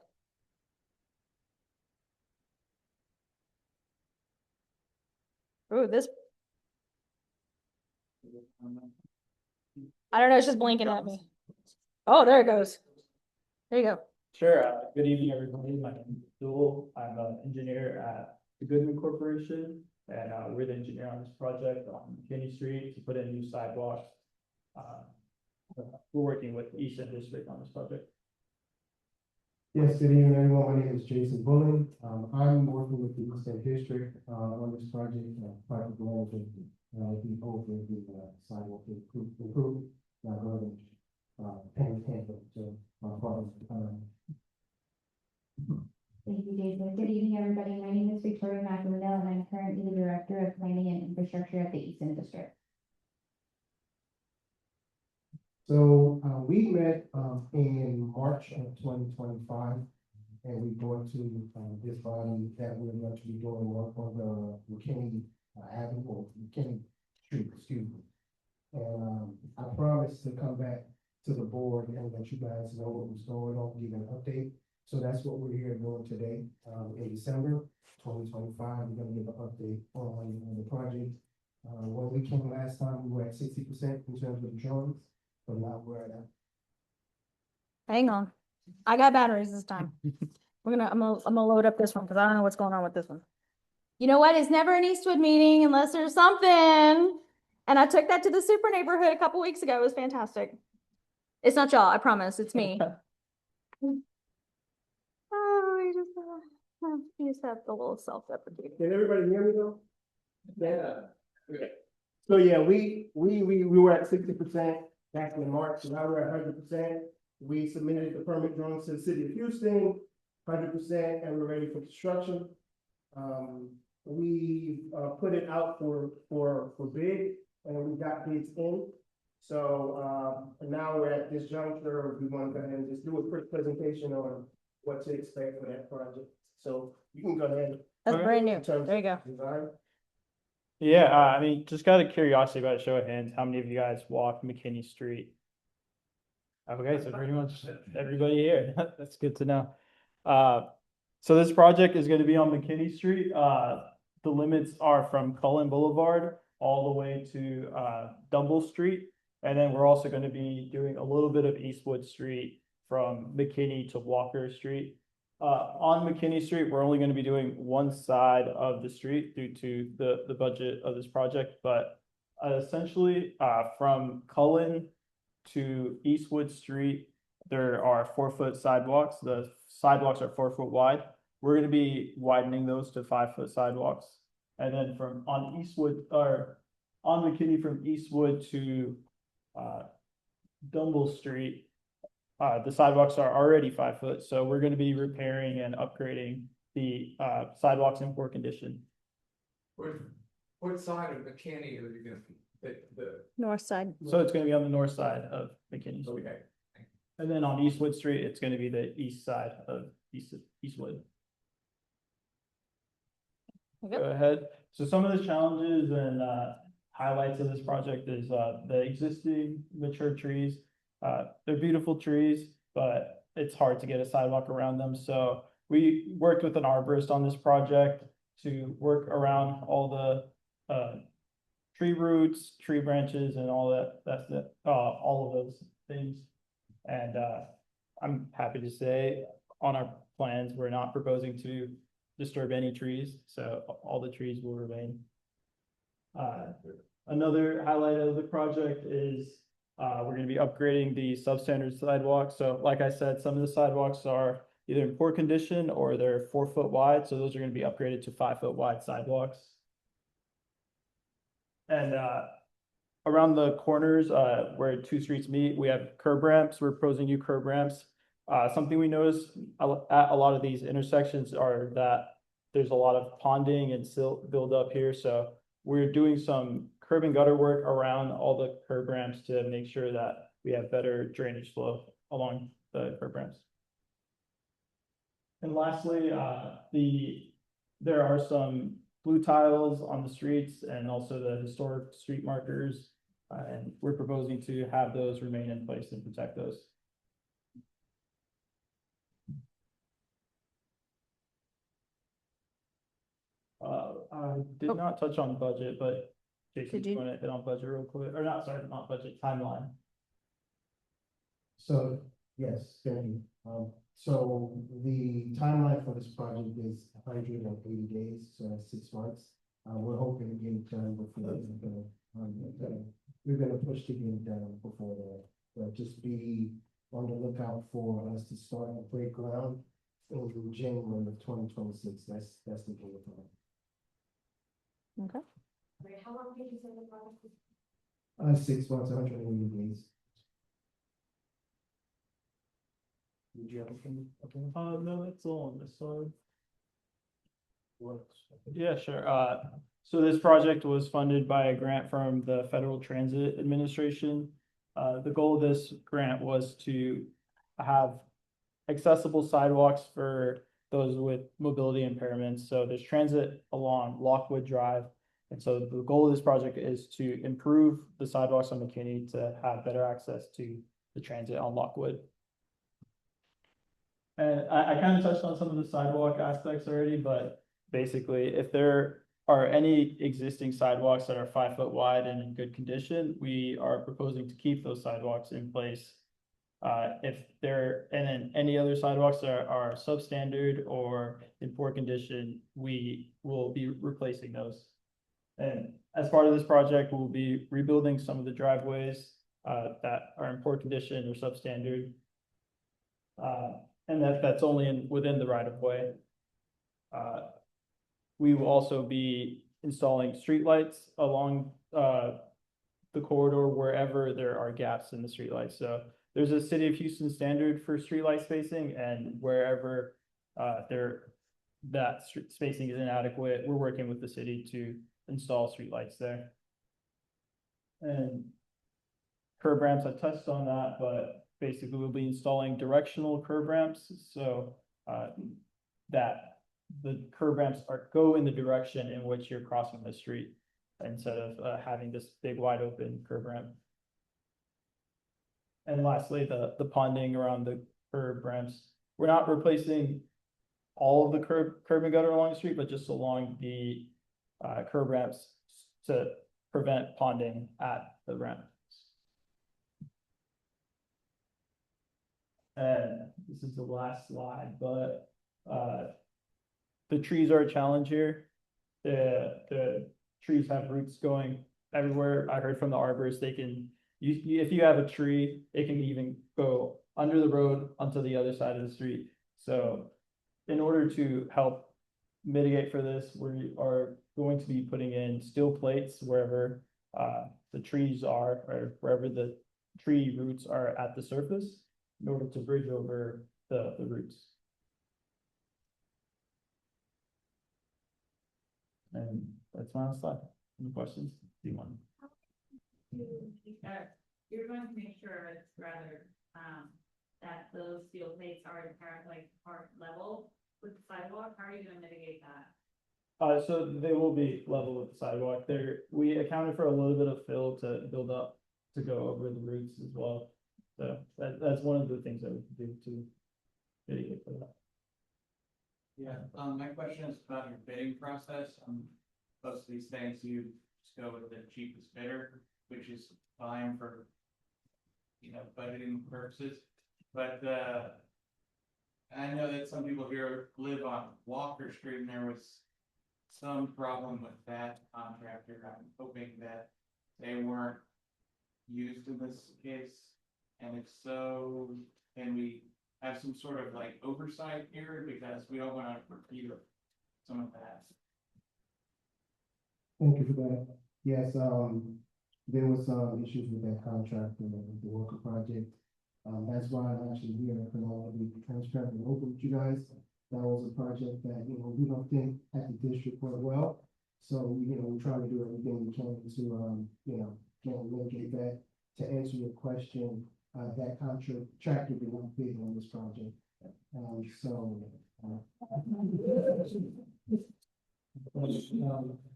Ooh, this. I don't know, it's just blinking at me. Oh, there it goes. There you go. Sure. Good evening, everybody. My name is Abdul. I'm an engineer at the Goodman Corporation, and we're the engineer on this project on McKinney Street to put in new sidewalks. We're working with the East End District on this project. Yes, good evening, everyone. My name is Jason Bullen. I'm working with the East End District on this project, project manager. The over the sidewalk improve, not going to my partner. Thank you, Jason. Good evening, everybody. My name is Victoria McInerney, and I'm currently the Director of Planning and Infrastructure at the Eastern District. So we met in March of 2025, and we brought to this body that we're going to be doing work on the McKinney Avenue, or McKinney Street, excuse me. And I promised to come back to the board and let you guys know what was going on, give an update. So that's what we're here doing today. In December 2025, we're going to give an update on the project. When we came last time, we were at 60% in terms of the drawings, but now we're at Hang on. I got batteries this time. I'm gonna load up this one because I don't know what's going on with this one. You know what? It's never an Eastwood meeting unless there's something. And I took that to the super neighborhood a couple weeks ago. It was fantastic. It's not y'all, I promise. It's me. Oh, you just have the little self-deprecating. Can everybody hear me though? Yeah. Okay. So yeah, we were at 60% back in March, so now we're at 100%. We submitted the permit drawings to the city of Houston, 100%, and we're ready for construction. We put it out for bid, and we got bids in. So now we're at this juncture. We want to go ahead and just do a quick presentation on what to expect for that project. So you can go ahead. That's brand new. There you go. Design. Yeah, I mean, just out of curiosity, about a show of hands, how many of you guys walk McKinney Street? Okay, so pretty much everybody here. That's good to know. So this project is going to be on McKinney Street. The limits are from Cullen Boulevard all the way to Dumble Street. And then we're also going to be doing a little bit of Eastwood Street from McKinney to Walker Street. On McKinney Street, we're only going to be doing one side of the street due to the budget of this project. But essentially, from Cullen to Eastwood Street, there are 4-foot sidewalks. The sidewalks are 4 foot wide. We're going to be widening those to 5-foot sidewalks. And then from on Eastwood or on McKinney from Eastwood to Dumble Street, the sidewalks are already 5 foot. So we're going to be repairing and upgrading the sidewalks in poor condition. What side of McKinney are you gonna the North side. So it's going to be on the north side of McKinney Street. okay. And then on Eastwood Street, it's going to be the east side of Eastwood. Okay. Go ahead. So some of the challenges and highlights of this project is the existing mature trees. They're beautiful trees, but it's hard to get a sidewalk around them. So we worked with an arborist on this project to work around all the tree roots, tree branches, and all that. That's it. All of those things. And I'm happy to say on our plans, we're not proposing to disturb any trees. So all the trees will remain. Another highlight of the project is we're going to be upgrading the substandard sidewalks. So like I said, some of the sidewalks are either in poor condition or they're 4 foot wide. So those are going to be upgraded to 5 foot wide sidewalks. And around the corners where 2 streets meet, we have curb ramps. We're proposing new curb ramps. Something we notice at a lot of these intersections are that there's a lot of ponding and silt build up here. So we're doing some curb and gutter work around all the curb ramps to make sure that we have better drainage flow along the curb ramps. And lastly, there are some blue tiles on the streets and also the historic street markers. And we're proposing to have those remain in place and protect those. I did not touch on budget, but Jason, do you want to hit on budget real quick? Or not, sorry, not budget, timeline. So, yes, thank you. So the timeline for this project is 180 days, so that's 6 months. We're hoping to get it done before we're gonna push to get it done before that. But just be on the lookout for us to start and break ground in January of 2026. That's the goal of it. Okay. How long did you say the project is? 6 months, 180 days. Did you have anything? Okay. No, that's all on this side. Yeah, sure. So this project was funded by a grant from the Federal Transit Administration. The goal of this grant was to have accessible sidewalks for those with mobility impairments. So there's transit along Lockwood Drive. And so the goal of this project is to improve the sidewalks on McKinney to have better access to the transit on Lockwood. And I kind of touched on some of the sidewalk aspects already, but basically if there are any existing sidewalks that are 5 foot wide and in good condition, we are proposing to keep those sidewalks in place. And then any other sidewalks that are substandard or in poor condition, we will be replacing those. And as part of this project, we'll be rebuilding some of the driveways that are in poor condition or substandard. And that's only within the right of way. We will also be installing streetlights along the corridor wherever there are gaps in the streetlights. So there's a City of Houston standard for streetlight spacing, and wherever that spacing is inadequate, we're working with the city to install streetlights there. And curb ramps, I touched on that, but basically we'll be installing directional curb ramps so that the curb ramps go in the direction in which you're crossing the street instead of having this big wide open curb ramp. And lastly, the ponding around the curb ramps. We're not replacing all of the curb and gutter along the street, but just along the curb ramps to prevent ponding at the ramp. And this is the last slide, but the trees are a challenge here. The trees have roots going everywhere. I heard from the arborist, they can, if you have a tree, it can even go under the road onto the other side of the street. So in order to help mitigate for this, we are going to be putting in steel plates wherever the trees are, or wherever the tree roots are at the surface, in order to bridge over the roots. And that's my last slide. Any questions? Do you want? You're going to make sure it's rather, that those steel plates are level with the sidewalk. How are you gonna mitigate that? So they will be level with the sidewalk. We accounted for a little bit of fill to build up to go over the roots as well. So that's one of the things that we can do to mitigate for that. Yeah, my question is about your bidding process. Most of these things you just go with the cheapest bidder, which is fine for, budgeting purposes. But, I know that some people here live on Walker Street and there was some problem with that contractor. I'm hoping that they weren't used in this case. And if so, can we have some sort of like oversight here, because we don't want to repeat some of that. Thank you for that. Yes, there was some issues with that contract and the Walker project. That's why I'm actually here, I can all be transparent and open with you guys. That was a project that, we don't think at the district went well. So, we're trying to do everything we can to, mitigate that. To answer your question, that contractor did not bid on this project.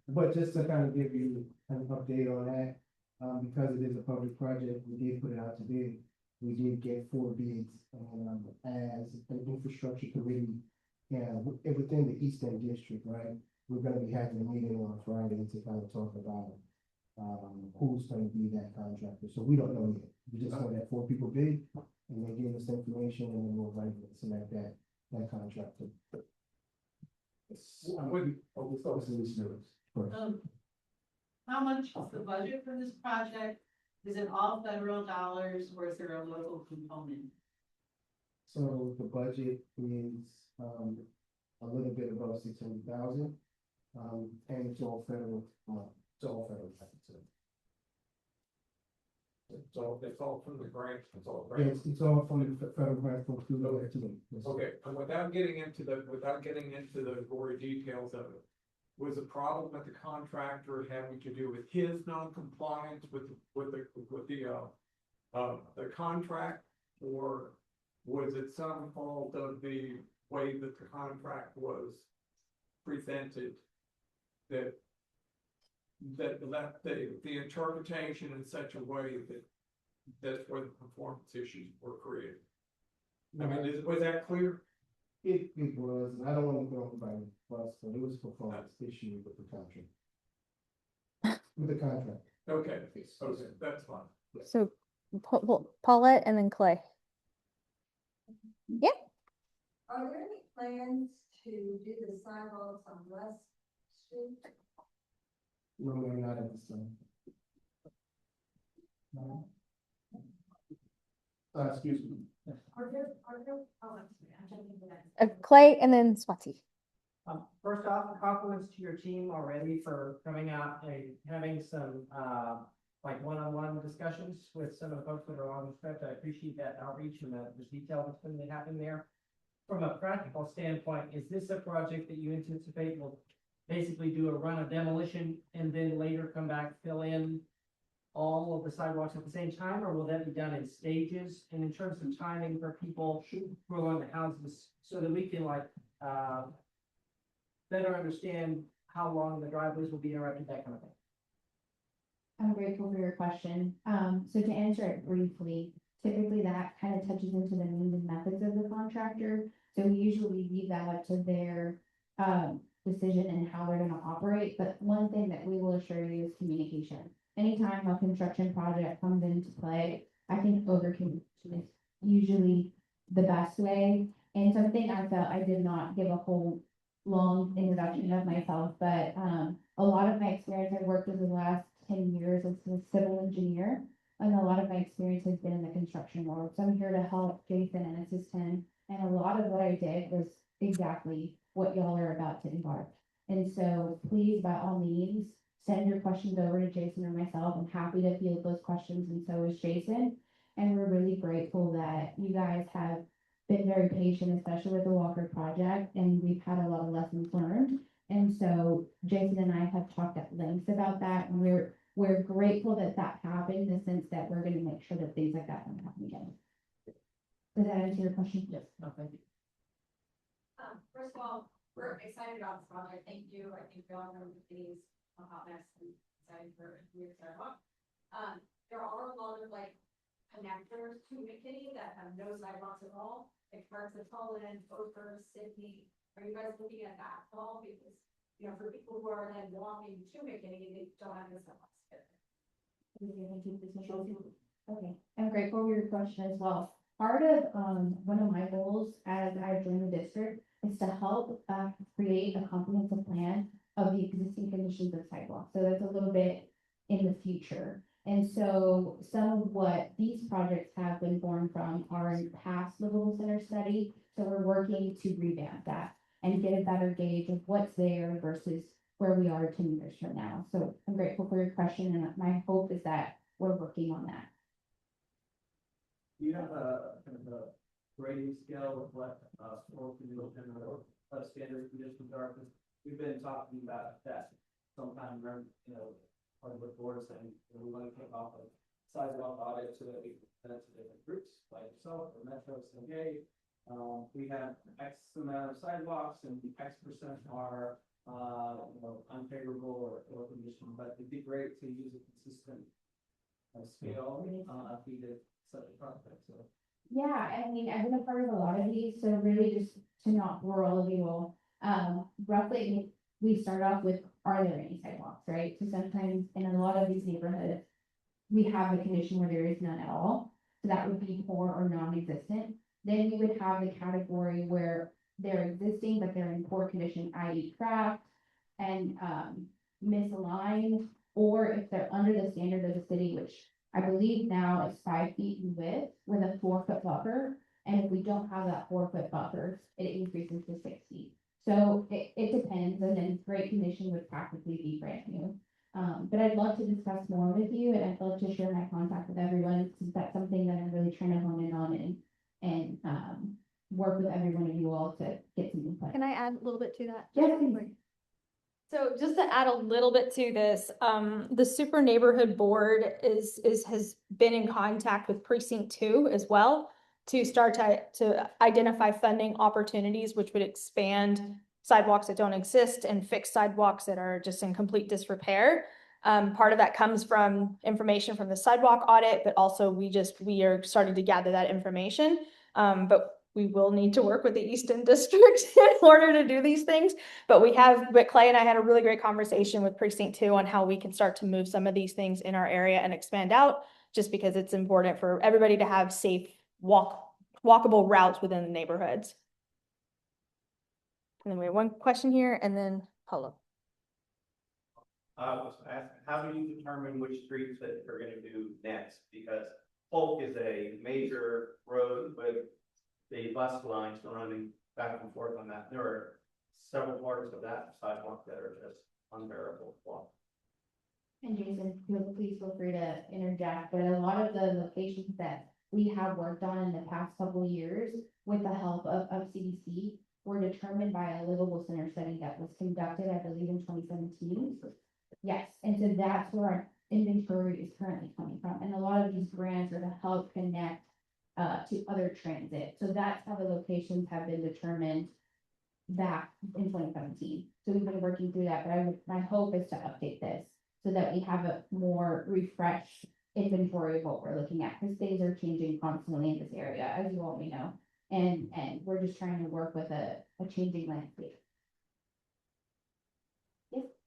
But just to kind of give you an update on that, because it is a public project, we did put it out to bid. We did get 4 bids, and as an infrastructure committee, within the Eastern District, right? We're going to be having a meeting on Friday to kind of talk about who's going to be that contractor. So we don't know yet. We just know that 4 people bid, and they gave us information, and then we'll write it, select that contractor. I wouldn't. How much is the budget for this project? Is it all federal dollars or is there a local component? So the budget is a little bit above 600,000, and it's all federal. It's all federal. It's all from the grant. It's all It's all from the federal grant for Okay, and without getting into the gory details of it, was the problem with the contractor having to do with his non-compliance with the contract, or was it some fault of the way that the contract was presented that left the interpretation in such a way that that's where the performance issues were created? I mean, was that clear? It was, and I don't want to go by the bus, but it was a performance issue with the contract. Okay, that's fine. So Paulette and then Clay. Yeah. Are there any plans to do the sidewalks on West Street? No, not at this time. No. Excuse me. Clay and then Swati. First off, compliments to your team already for coming out and having some, like one-on-one discussions with some of the folks that are on the script. I appreciate that outreach and the detail that's been happening there. From a practical standpoint, is this a project that you anticipate will basically do a run of demolition and then later come back, fill in all of the sidewalks at the same time, or will that be done in stages? And in terms of timing for people who are on the houses, so that we can better understand how long the driveways will be interrupted, that kind of thing. I'm grateful for your question. So to answer it briefly, typically that kind of touches into the means and methods of the contractor. So we usually leave that up to their, decision and how they're gonna operate, but one thing that we will assure you is communication. Anytime a construction project comes into play, I think over communication is usually the best way. And something I felt I did not give a whole long introduction of myself, but, a lot of my experience, I've worked over the last 10 years as a civil engineer. And a lot of my experience has been in the construction world, so I'm here to help Jason and assist him. And a lot of what I did was exactly what y'all are about to embark. And so please, by all means, send your questions over to Jason or myself. I'm happy to field those questions, and so is Jason. And we're really grateful that you guys have been very patient, especially with the Walker project, and we've had a lot of lessons learned. And so Jason and I have talked at length about that, and we're grateful that that happened in the sense that we're gonna make sure that things like that don't happen again. Does that answer your question? Yes. Okay. First of all, we're excited about this project. Thank you. I think we all know the city's a hot mess and excited for a weird sidewalk. There are a lot of like connectors to McKinney that have no sidewalks at all, like parts of Cullen, Oakhurst, Sydney. Are you guys looking at that at all? Because, you know, for people who are then walking to McKinney, they don't have the sidewalks. Okay, I'm grateful for your question as well. Part of, one of my goals as I joined the district is to help, create a comprehensive plan of the existing conditions of sidewalks. So that's a little bit in the future. And so some of what these projects have been born from are in past livable center study. So we're working to revamp that and get a better gauge of what's there versus where we are 10 years from now. So I'm grateful for your question, and my hope is that we're working on that. You have a kind of a grading scale of what, school can do and what standard conditions are, because we've been talking about that sometime around, you know, part of the board saying, you know, we want to kick off a sidewalk audit so that we can present to different groups like yourself or Metro saying, hey, we have X amount of sidewalks and X% are, you know, unfavorable or condition, but it'd be great to use a consistent scale, if we did such a project, so. Yeah, I mean, I've been a part of a lot of these, so really just to not bore all of you all. Roughly, we start off with, are there any sidewalks, right? So sometimes in a lot of these neighborhoods, we have a condition where there is none at all. So that would be poor or non-existent. Then we would have the category where they're existing, but they're in poor condition, i.e. cracked and, misaligned, or if they're under the standard of the city, which I believe now it's 5 feet in width with a 4-foot buffer. And if we don't have that 4-foot buffer, it increases to 6 feet. So it depends, and then great condition would practically be brand new. But I'd love to discuss more with you, and I'd love to share my contact with everyone, since that's something that I'm really trying to hone in on and work with every one of you all to get some input. Can I add a little bit to that? Yes, please. So just to add a little bit to this, the Super Neighborhood Board has been in contact with Precinct 2 as well to start to identify funding opportunities, which would expand sidewalks that don't exist and fix sidewalks that are just in complete disrepair. Part of that comes from information from the sidewalk audit, but also we are starting to gather that information. But we will need to work with the Easton District in order to do these things. But Clay and I had a really great conversation with Precinct 2 on how we can start to move some of these things in our area and expand out, just because it's important for everybody to have safe walkable routes within the neighborhoods. And then we have one question here, and then Paulo. How do you determine which streets that you're going to do next? Because Polk is a major road with the bus lines running back and forth on that. There are several parts of that sidewalk that are just unbearable. And Jason, please feel free to interject, but a lot of the locations that we have worked on in the past couple of years with the help of CDC were determined by a livable center study that was conducted, I believe, in 2017. Yes, and so that's where our inventory is currently coming from. And a lot of these grants are to help connect to other transit. So that's how the locations have been determined back in 2017. So we've been working through that, but my hope is to update this so that we have a more refreshed inventory of what we're looking at, because things are changing constantly in this area, as you all may know. And we're just trying to work with a changing landscape.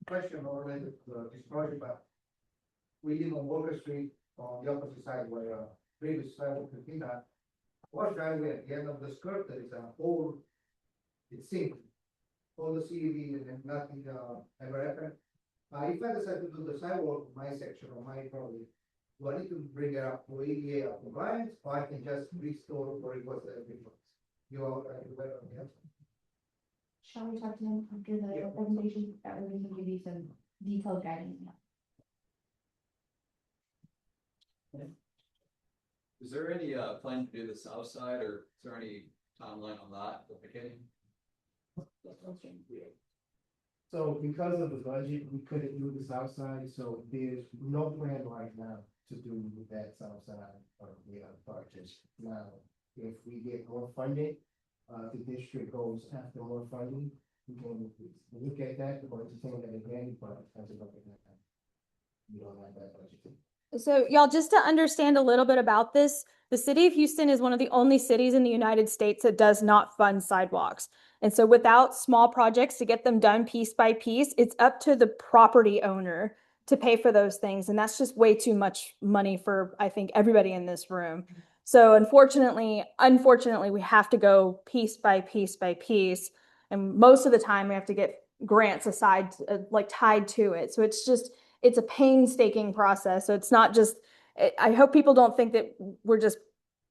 Question related to this project, but we live on Walker Street on the opposite side where previous sidewalk could be that. One driveway at the end of the skirt, there is a hole, it sinks, all the CED and then nothing ever happened. If I decide to do the sidewalk, my section of my property, do I need to bring it up to ADA compliance, or I can just restore where it was before? You all, yeah. Shall we talk to him after the presentation? That way we can give you some detailed guidance. Is there any plan to do the south side, or is there any timeline on that at the beginning? So because of the budget, we couldn't do the south side, so there's no plan right now to do that south side of the project. Now, if we get more funding, the district goes after more funding, we can look at that, or entertain that again, but as a budget, we don't have that budget. So y'all, just to understand a little bit about this, the city of Houston is one of the only cities in the United States that does not fund sidewalks. And so without small projects to get them done piece by piece, it's up to the property owner to pay for those things. And that's just way too much money for, I think, everybody in this room. So unfortunately, we have to go piece by piece by piece. And most of the time we have to get grants aside, like tied to it. So it's a painstaking process. So it's not just, I hope people don't think that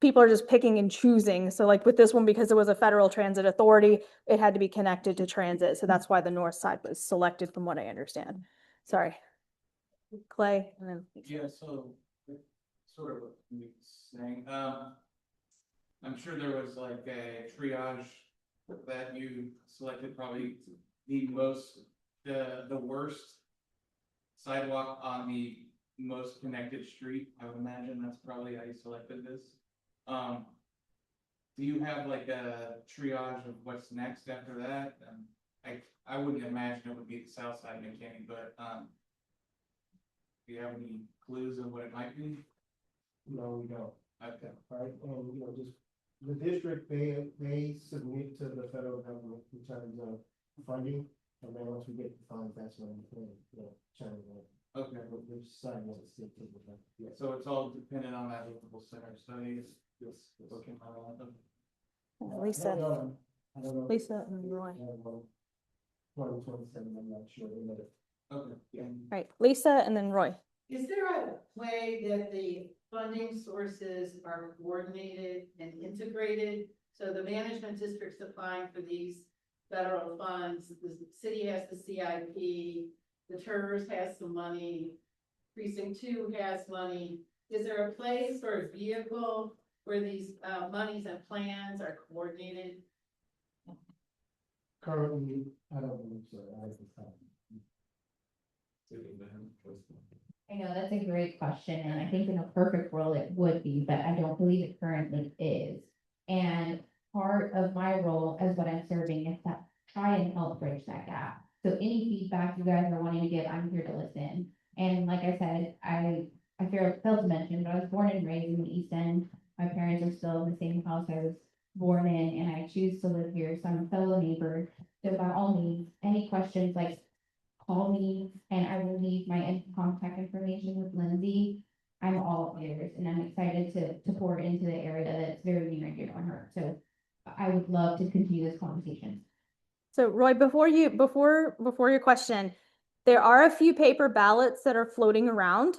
people are just picking and choosing. So like with this one, because it was a federal transit authority, it had to be connected to transit. So that's why the north side was selected from what I understand. Sorry. Clay. And then yeah, so sort of what you're saying. I'm sure there was like a triage that you selected, probably the worst sidewalk on the most connected street. I would imagine that's probably how you selected this. Do you have like a triage of what's next after that? I wouldn't imagine it would be the south side of McKinney, but do you have any clues of what it might be? No, we don't. Okay. Right, and just the district, they submit to the federal government in terms of funding, and then once we get the funds, that's when we can, turn it over. Okay. Which side was it? Yeah. So it's all dependent on that local center studies. Looking at them. Lisa. I don't know. Lisa and Roy. 2027, I'm not sure. Okay. Yeah. Right, Lisa and then Roy. Is there a way that the funding sources are coordinated and integrated? So the management district's applying for these federal funds, the city has the CIP, the TERS has some money, precinct 2 has money. Is there a place or a vehicle where these monies and plans are coordinated? Currently, I don't believe so. I know that's a great question, and I think in a perfect world it would be, but I don't believe it currently is. And part of my role as what I'm serving is to try and help bridge that gap. So any feedback you guys are wanting to give, I'm here to listen. And like I said, I failed to mention, but I was born and raised in the East End. My parents are still in the same house I was born in, and I choose to live here, so I'm a fellow neighbor. So by all means, any questions, like call me, and I will leave my contact information with Lindsay. I'm all ears, and I'm excited to pour into the area that's very near and dear to my heart. So I would love to continue this conversation. So Roy, before your question, there are a few paper ballots that are floating around.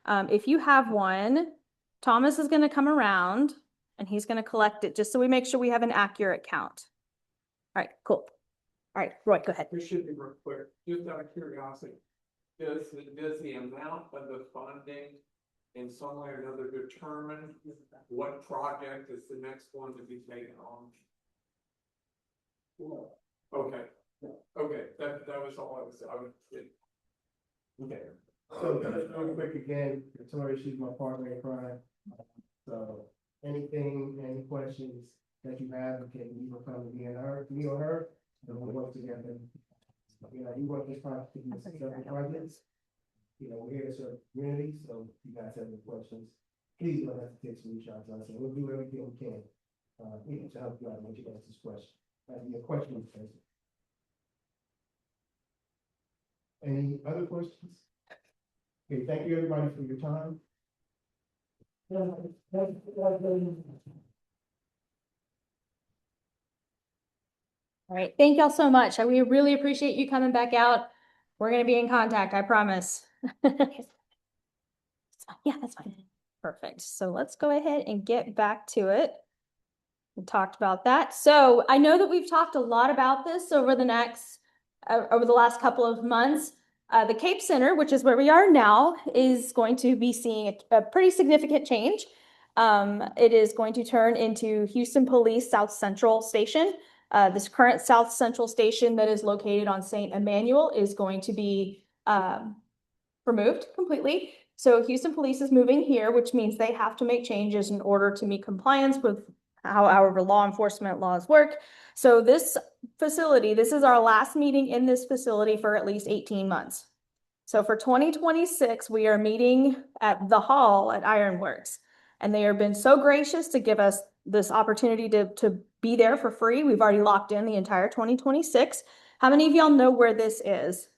If you have one, Thomas is going to come around and he's going to collect it just so we make sure we have an accurate count. All right, cool. All right, Roy, go ahead. This should be real quick, just out of curiosity. Does the amount of the funding in some way or another determine what project is the next one to be taken on? Okay, okay, that was all I was. Okay. So just real quick again, Victoria, she's my partner in crime. So any questions that you have, can either come to me or her, and we'll work together. You work this project to be successful projects. We're here to serve the community, so if you guys have any questions, please don't hesitate to reach out to us, and we'll do everything we can to help you out when you ask this question. Your question, please. Any other questions? Okay, thank you everybody for your time. All right, thank y'all so much. We really appreciate you coming back out. We're gonna be in contact, I promise. Yeah, that's fine. Perfect. So let's go ahead and get back to it. We talked about that. So I know that we've talked a lot about this over the last couple of months. The Cape Center, which is where we are now, is going to be seeing a pretty significant change. It is going to turn into Houston Police South Central Station. This current South Central Station that is located on St. Emmanuel is going to be removed completely. So Houston Police is moving here, which means they have to make changes in order to meet compliance with however law enforcement laws work. So this facility, this is our last meeting in this facility for at least 18 months. So for 2026, we are meeting at the hall at Ironworks, and they have been so gracious to give us this opportunity to be there for free. We've already locked in the entire 2026. How many of y'all know where this is?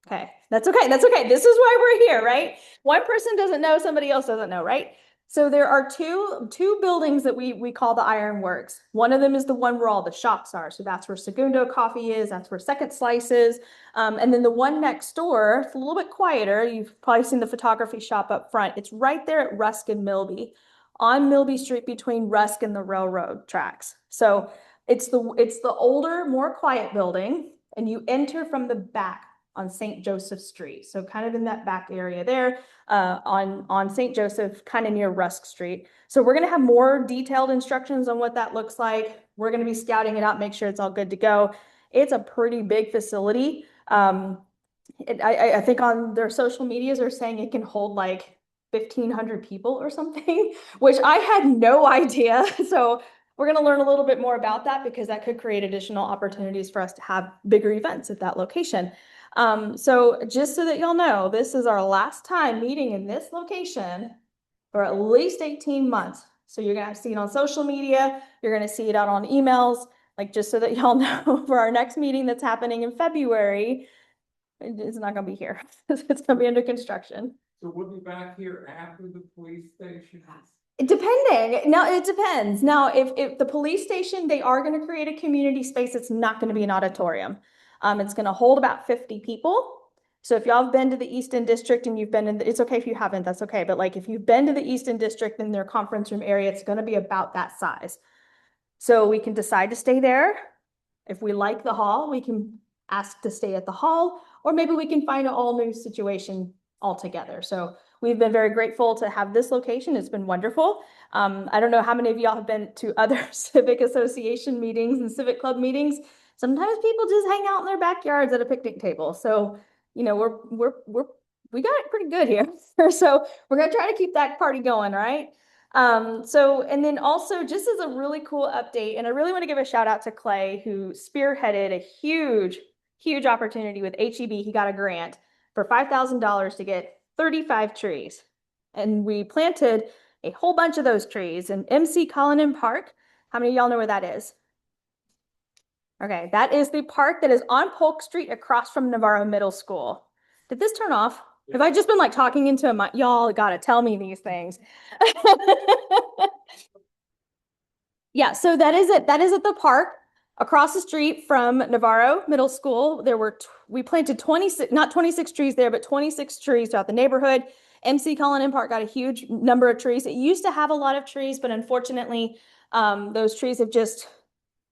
Okay, that's okay. That's okay. This is why we're here, right? One person doesn't know, somebody else doesn't know, right? So there are two buildings that we call the Ironworks. One of them is the one where all the shops are. So that's where Segundo Coffee is. That's where Second Slice is. And then the one next door, it's a little bit quieter. You've probably seen the photography shop up front. It's right there at Rusk and Milby, on Milby Street between Rusk and the railroad tracks. So it's the older, more quiet building, and you enter from the back on St. Joseph Street. So kind of in that back area there on St. Joseph, kind of near Rusk Street. So we're gonna have more detailed instructions on what that looks like. We're gonna be scouting it out, make sure it's all good to go. It's a pretty big facility. I think on their social medias are saying it can hold like 1,500 people or something, which I had no idea. So we're going to learn a little bit more about that because that could create additional opportunities for us to have bigger events at that location. So just so that y'all know, this is our last time meeting in this location for at least 18 months. So you're going to see it on social media. You're going to see it out on emails, like just so that y'all know for our next meeting that's happening in February, it's not going to be here. It's going to be under construction. So we'll be back here after the police station? Depending. Now, it depends. Now, if the police station, they are going to create a community space. It's not going to be an auditorium. It's going to hold about 50 people. So if y'all have been to the Easton District and you've been in, it's okay if you haven't, that's okay. But like if you've been to the Easton District in their conference room area, it's going to be about that size. So we can decide to stay there. If we like the hall, we can ask to stay at the hall, or maybe we can find an all new situation altogether. So we've been very grateful to have this location. It's been wonderful. I don't know how many of y'all have been to other civic association meetings and civic club meetings. Sometimes people just hang out in their backyards at a picnic table. So, you know, we got it pretty good here. So we're gonna try to keep that party going, right? And then also just as a really cool update, and I really want to give a shout out to Clay, who spearheaded a huge opportunity with HEB. He got a grant for $5,000 to get 35 trees. And we planted a whole bunch of those trees in MC Cullinan Park. How many of y'all know where that is? Okay, that is the park that is on Polk Street across from Navarro Middle School. Did this turn off? Have I just been like talking into a mic? Y'all gotta tell me these things. Yeah, so that is it. That is at the park across the street from Navarro Middle School. We planted 26, not 26 trees there, but 26 trees throughout the neighborhood. MC Cullinan Park got a huge number of trees. It used to have a lot of trees, but unfortunately, those trees have just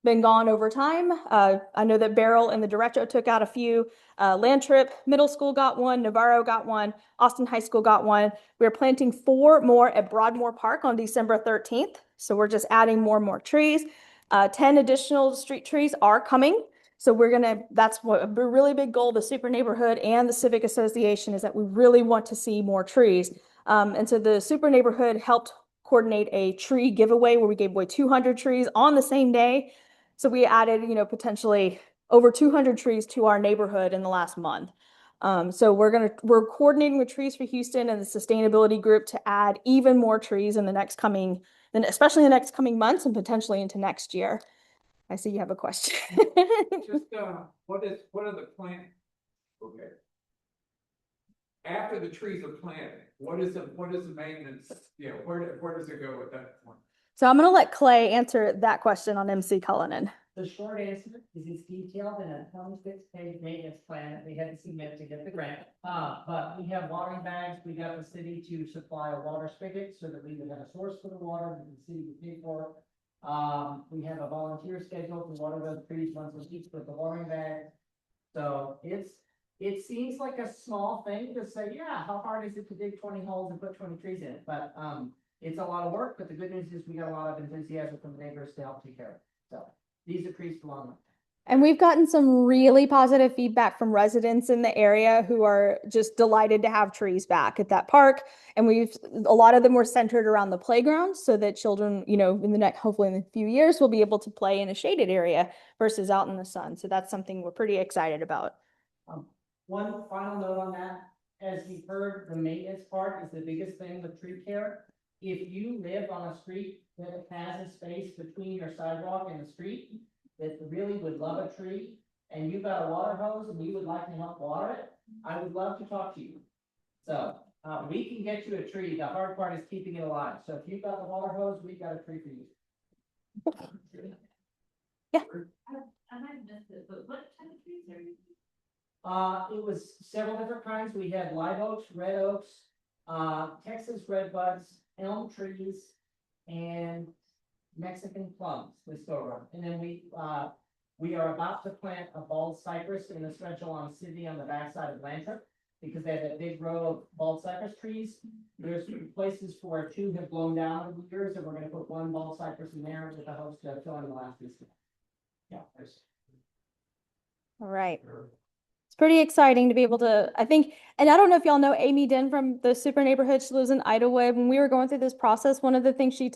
been gone over time. I know that Beryl and the director took out a few. Landtrip Middle School got one, Navarro got one, Austin High School got one. We're planting 4 more at Broadmoor Park on December 13th. So we're just adding more and more trees. 10 additional street trees are coming. So that's what a really big goal of the Super Neighborhood and the Civic Association is that we really want to see more trees. And so the Super Neighborhood helped coordinate a tree giveaway where we gave away 200 trees on the same day. So we added, potentially over 200 trees to our neighborhood in the last month. So we're coordinating with Trees for Houston and the sustainability group to add even more trees in the then especially in the next coming months and potentially into next year. I see you have a question. Just, what are the plant? Okay. After the trees are planted, what is the maintenance, where does it go at that point? So I'm going to let Clay answer that question on MC Cullinan. The short answer is it's detailed in a 26-page maintenance plan that we had to submit to get the grant. But we have watering bags. We got the city to supply a water spigot so that we would have a source for the water that the city would pay for. We have a volunteer schedule to water those trees once a week with the watering bag. So it seems like a small thing to say, yeah, how hard is it to dig 20 holes and put 20 trees in it? But it's a lot of work, but the good news is we got a lot of enthusiasm from the neighbors to help take care of it. So these decreased along with. And we've gotten some really positive feedback from residents in the area who are just delighted to have trees back at that park. And a lot of them were centered around the playground so that children, in the next, hopefully in a few years, will be able to play in a shaded area versus out in the sun. So that's something we're pretty excited about. One final note on that, as you've heard, the maintenance part is the biggest thing with tree care. If you live on a street that has a space between your sidewalk and the street that really would love a tree, and you've got a water hose and you would like to help water it, I would love to talk to you. So we can get you a tree. The hard part is keeping it alive. So if you've got the water hose, we've got a tree for you. Yeah. I might have missed it, but what type of trees are you? It was several different kinds. We had live oaks, red oaks, Texas redbuds, elm trees, and Mexican plums with store. And then we are about to plant a bald cypress in a stretch along Sydney on the backside of Lantra because they have a big row of bald cypress trees. There's places where 2 have blown down over the years, and we're going to put 1 bald cypress in there with the hopes to fill in the last piece. Yeah. All right. It's pretty exciting to be able to, I think, and I don't know if y'all know Amy Den from the Super Neighborhood. She lives in Idlewood. When we were going through this process, one of the things she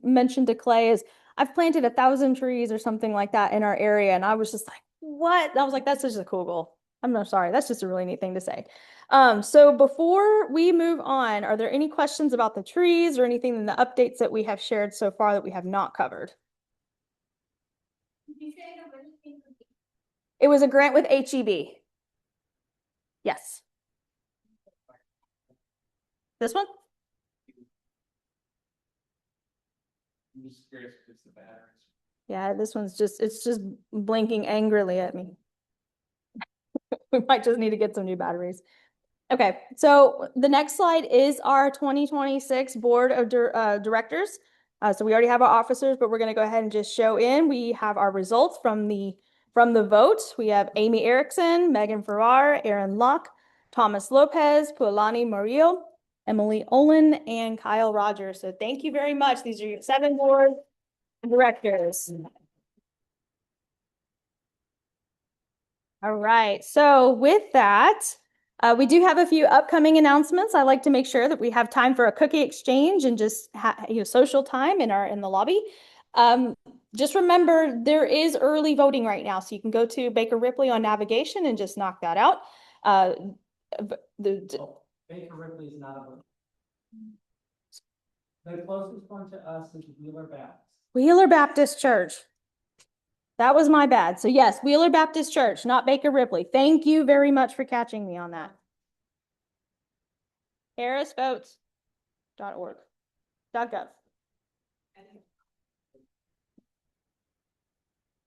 mentioned to Clay is, I've planted 1,000 trees or something like that in our area. And I was just like, what? And I was like, that's just a cool goal. I'm no sorry. That's just a really neat thing to say. So before we move on, are there any questions about the trees or anything in the updates that we have shared so far that we have not covered? Did you say that when you came from? It was a grant with HEB. Yes. This one? I'm just curious if it's the batteries. Yeah, this one's it's just blinking angrily at me. We might just need to get some new batteries. Okay, so the next slide is our 2026 Board of Directors. So we already have our officers, but we're going to go ahead and just show in. We have our results from the vote. We have Amy Erickson, Megan Farrar, Aaron Locke, Thomas Lopez, Pualani Murillo, Emily Olin, and Kyle Rogers. So thank you very much. These are your 7 board directors. All right, so with that, we do have a few upcoming announcements. I like to make sure that we have time for a cookie exchange and just social time in the lobby. Just remember, there is early voting right now, so you can go to Baker Ripley on navigation and just knock that out. Baker Ripley is not a vote. The closest one to us is Wheeler Baptist. Wheeler Baptist Church. That was my bad. So yes, Wheeler Baptist Church, not Baker Ripley. Thank you very much for catching me on that. harrisvotes.org.gov.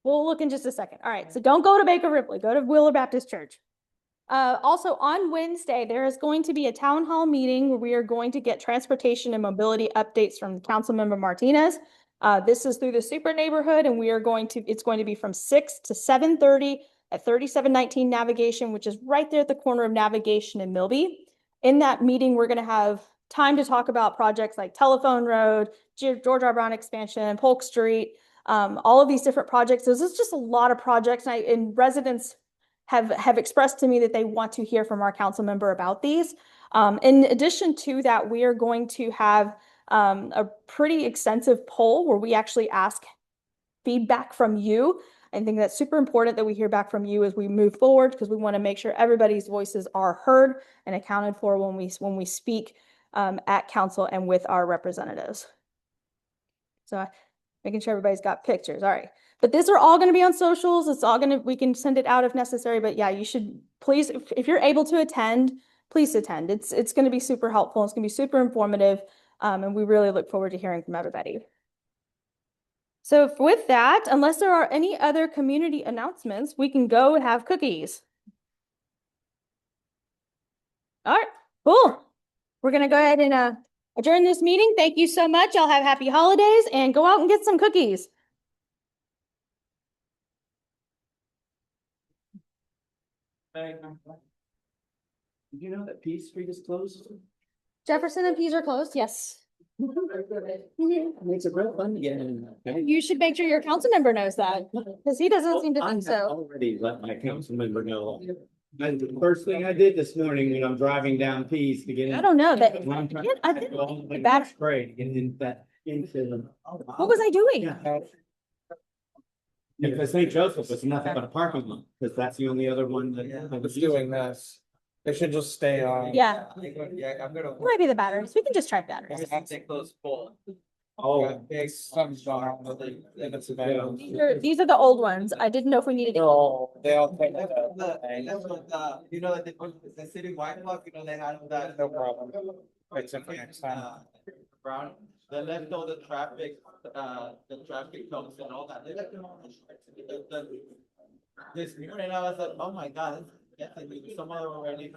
We'll look in just a second. All right, so don't go to Baker Ripley. Go to Wheeler Baptist Church. Also on Wednesday, there is going to be a town hall meeting where we are going to get transportation and mobility updates from Councilmember Martinez. This is through the Super Neighborhood, and it's going to be from 6 to 7:30 at 3719 Navigation, which is right there at the corner of Navigation and Milby. In that meeting, we're going to have time to talk about projects like Telephone Road, George R. Brown expansion, Polk Street, all of these different projects. This is just a lot of projects, and residents have expressed to me that they want to hear from our council member about these. In addition to that, we are going to have a pretty extensive poll where we actually ask feedback from you. I think that's super important that we hear back from you as we move forward, because we want to make sure everybody's voices are heard and accounted for when we speak at council and with our representatives. So making sure everybody's got pictures. All right. But these are all going to be on socials. It's all going to, we can send it out if necessary. But yeah, you should please, if you're able to attend, please attend. It's going to be super helpful. It's going to be super informative. And we really look forward to hearing from everybody. So with that, unless there are any other community announcements, we can go and have cookies. All right, cool. We're going to go ahead and adjourn this meeting. Thank you so much. Y'all have happy holidays and go out and get some cookies. Did you know that Peace Street is closed? Jefferson and Pease are closed, yes. Makes it real fun to get in. You should make sure your council member knows that, because he doesn't seem to think so. Already let my council member know. And the first thing I did this morning when I'm driving down Peace to get in. I don't know that. I think that's great. And in that into. What was I doing? Because St. Joseph was nothing but a parking lot, because that's the only other one that. I was doing this. They should just stay on. Yeah. Yeah, I'm gonna. It might be the batteries. We can just try batteries. I take those full. Oh. Big sun's gone, and it's available. These are the old ones. I didn't know if we needed They're to. all, they all. That's what, you know, the city white clock, you know, they had that. No problem. It's okay next time. Brown, they left all the traffic cones and all that. They left them on the street. This morning I was like, oh my God, yes, I need some other already.